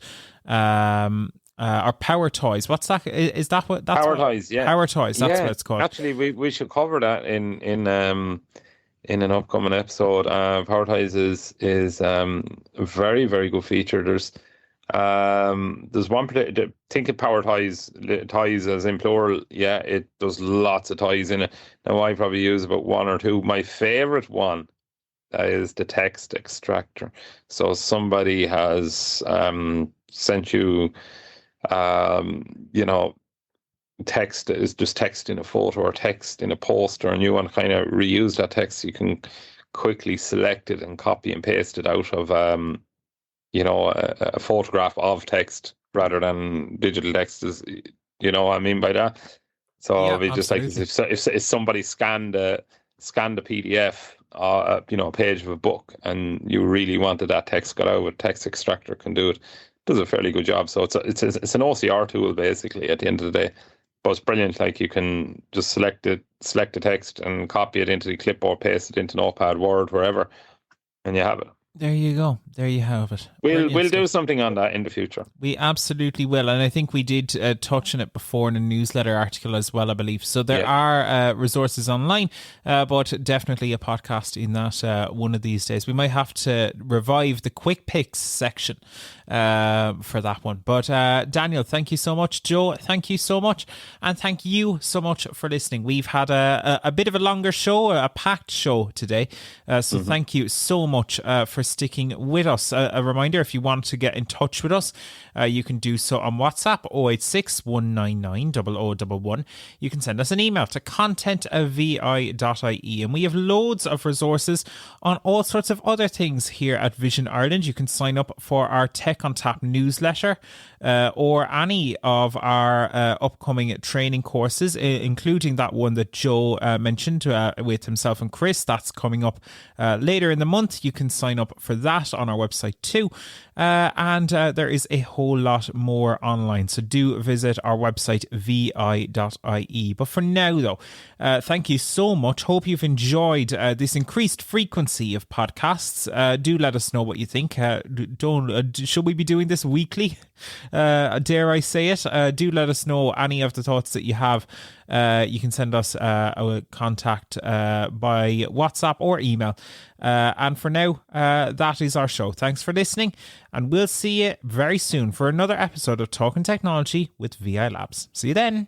[SPEAKER 3] or Power Toys. What's that? Is that what that's
[SPEAKER 11] Power Toys? Yeah,
[SPEAKER 3] Power Toys. That's what it's called.
[SPEAKER 11] Actually, we should cover that in an upcoming episode. Power Toys is a very, very good feature. There's one particular, think of Power Toys as in plural. Yeah, it does lots of toys in it. Now I probably use about one or two. My favorite one is the text extractor. So somebody has sent you, text is just text in a photo or text in a poster, and you want to kind of reuse that text. You can quickly select it and copy and paste it out of a photograph of text rather than digital text. Is, you know what I mean by that? So
[SPEAKER 3] Yeah,
[SPEAKER 11] it'd be just like if somebody scanned a PDF, a page of a book, and you really wanted that text got out, a text extractor can do it. Does a fairly good job. So it's an OCR tool basically at the end of the day. But it's brilliant. Like, you can just select the text and copy it into the clipboard, paste it into Notepad, Word, wherever, and you have it.
[SPEAKER 3] There you go. There you have it.
[SPEAKER 11] We'll do something on that in the future.
[SPEAKER 3] We absolutely will. And I think we did touch on it before in a newsletter article as well, I believe. So there are resources online, but definitely a podcast in that one of these days. We might have to revive the quick picks section for that one. But Daniel, thank you so much. Joe, thank you so much. And thank you so much for listening. We've had a bit of a longer show, a packed show today. So thank you so much for sticking with us. A reminder, if you want to get in touch with us, you can do so on WhatsApp 086 199 0011. You can send us an email to content@vi.ie, and we have loads of resources on all sorts of other things here at Vision Ireland. You can sign up for our Tech on Tap newsletter or any of our upcoming training courses, including that one that Joe mentioned with himself and Chris. That's coming up later in the month. You can sign up for that on our website too. And there is a whole lot more online, so do visit our website vi.ie. But for now though, thank you so much. Hope you've enjoyed this increased frequency of podcasts. Do let us know what you think. Should we be doing this weekly? Dare I say it? Do let us know any of the thoughts that you have. You can send us a contact by WhatsApp or email. And for now, that is our show. Thanks for listening, and we'll see you very soon for another episode of Talking Technology with VI Labs. See you then.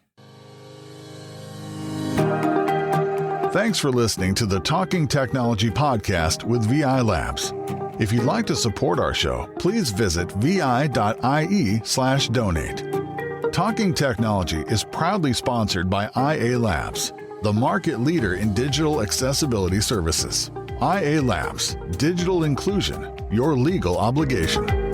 [SPEAKER 2] Thanks for listening to the Talking Technology podcast with VI Labs. If you'd like to support our show, please visit vi.ie/donate. Talking Technology is proudly sponsored by IA Labs, the market leader in digital accessibility services. IA Labs, digital inclusion, your legal obligation.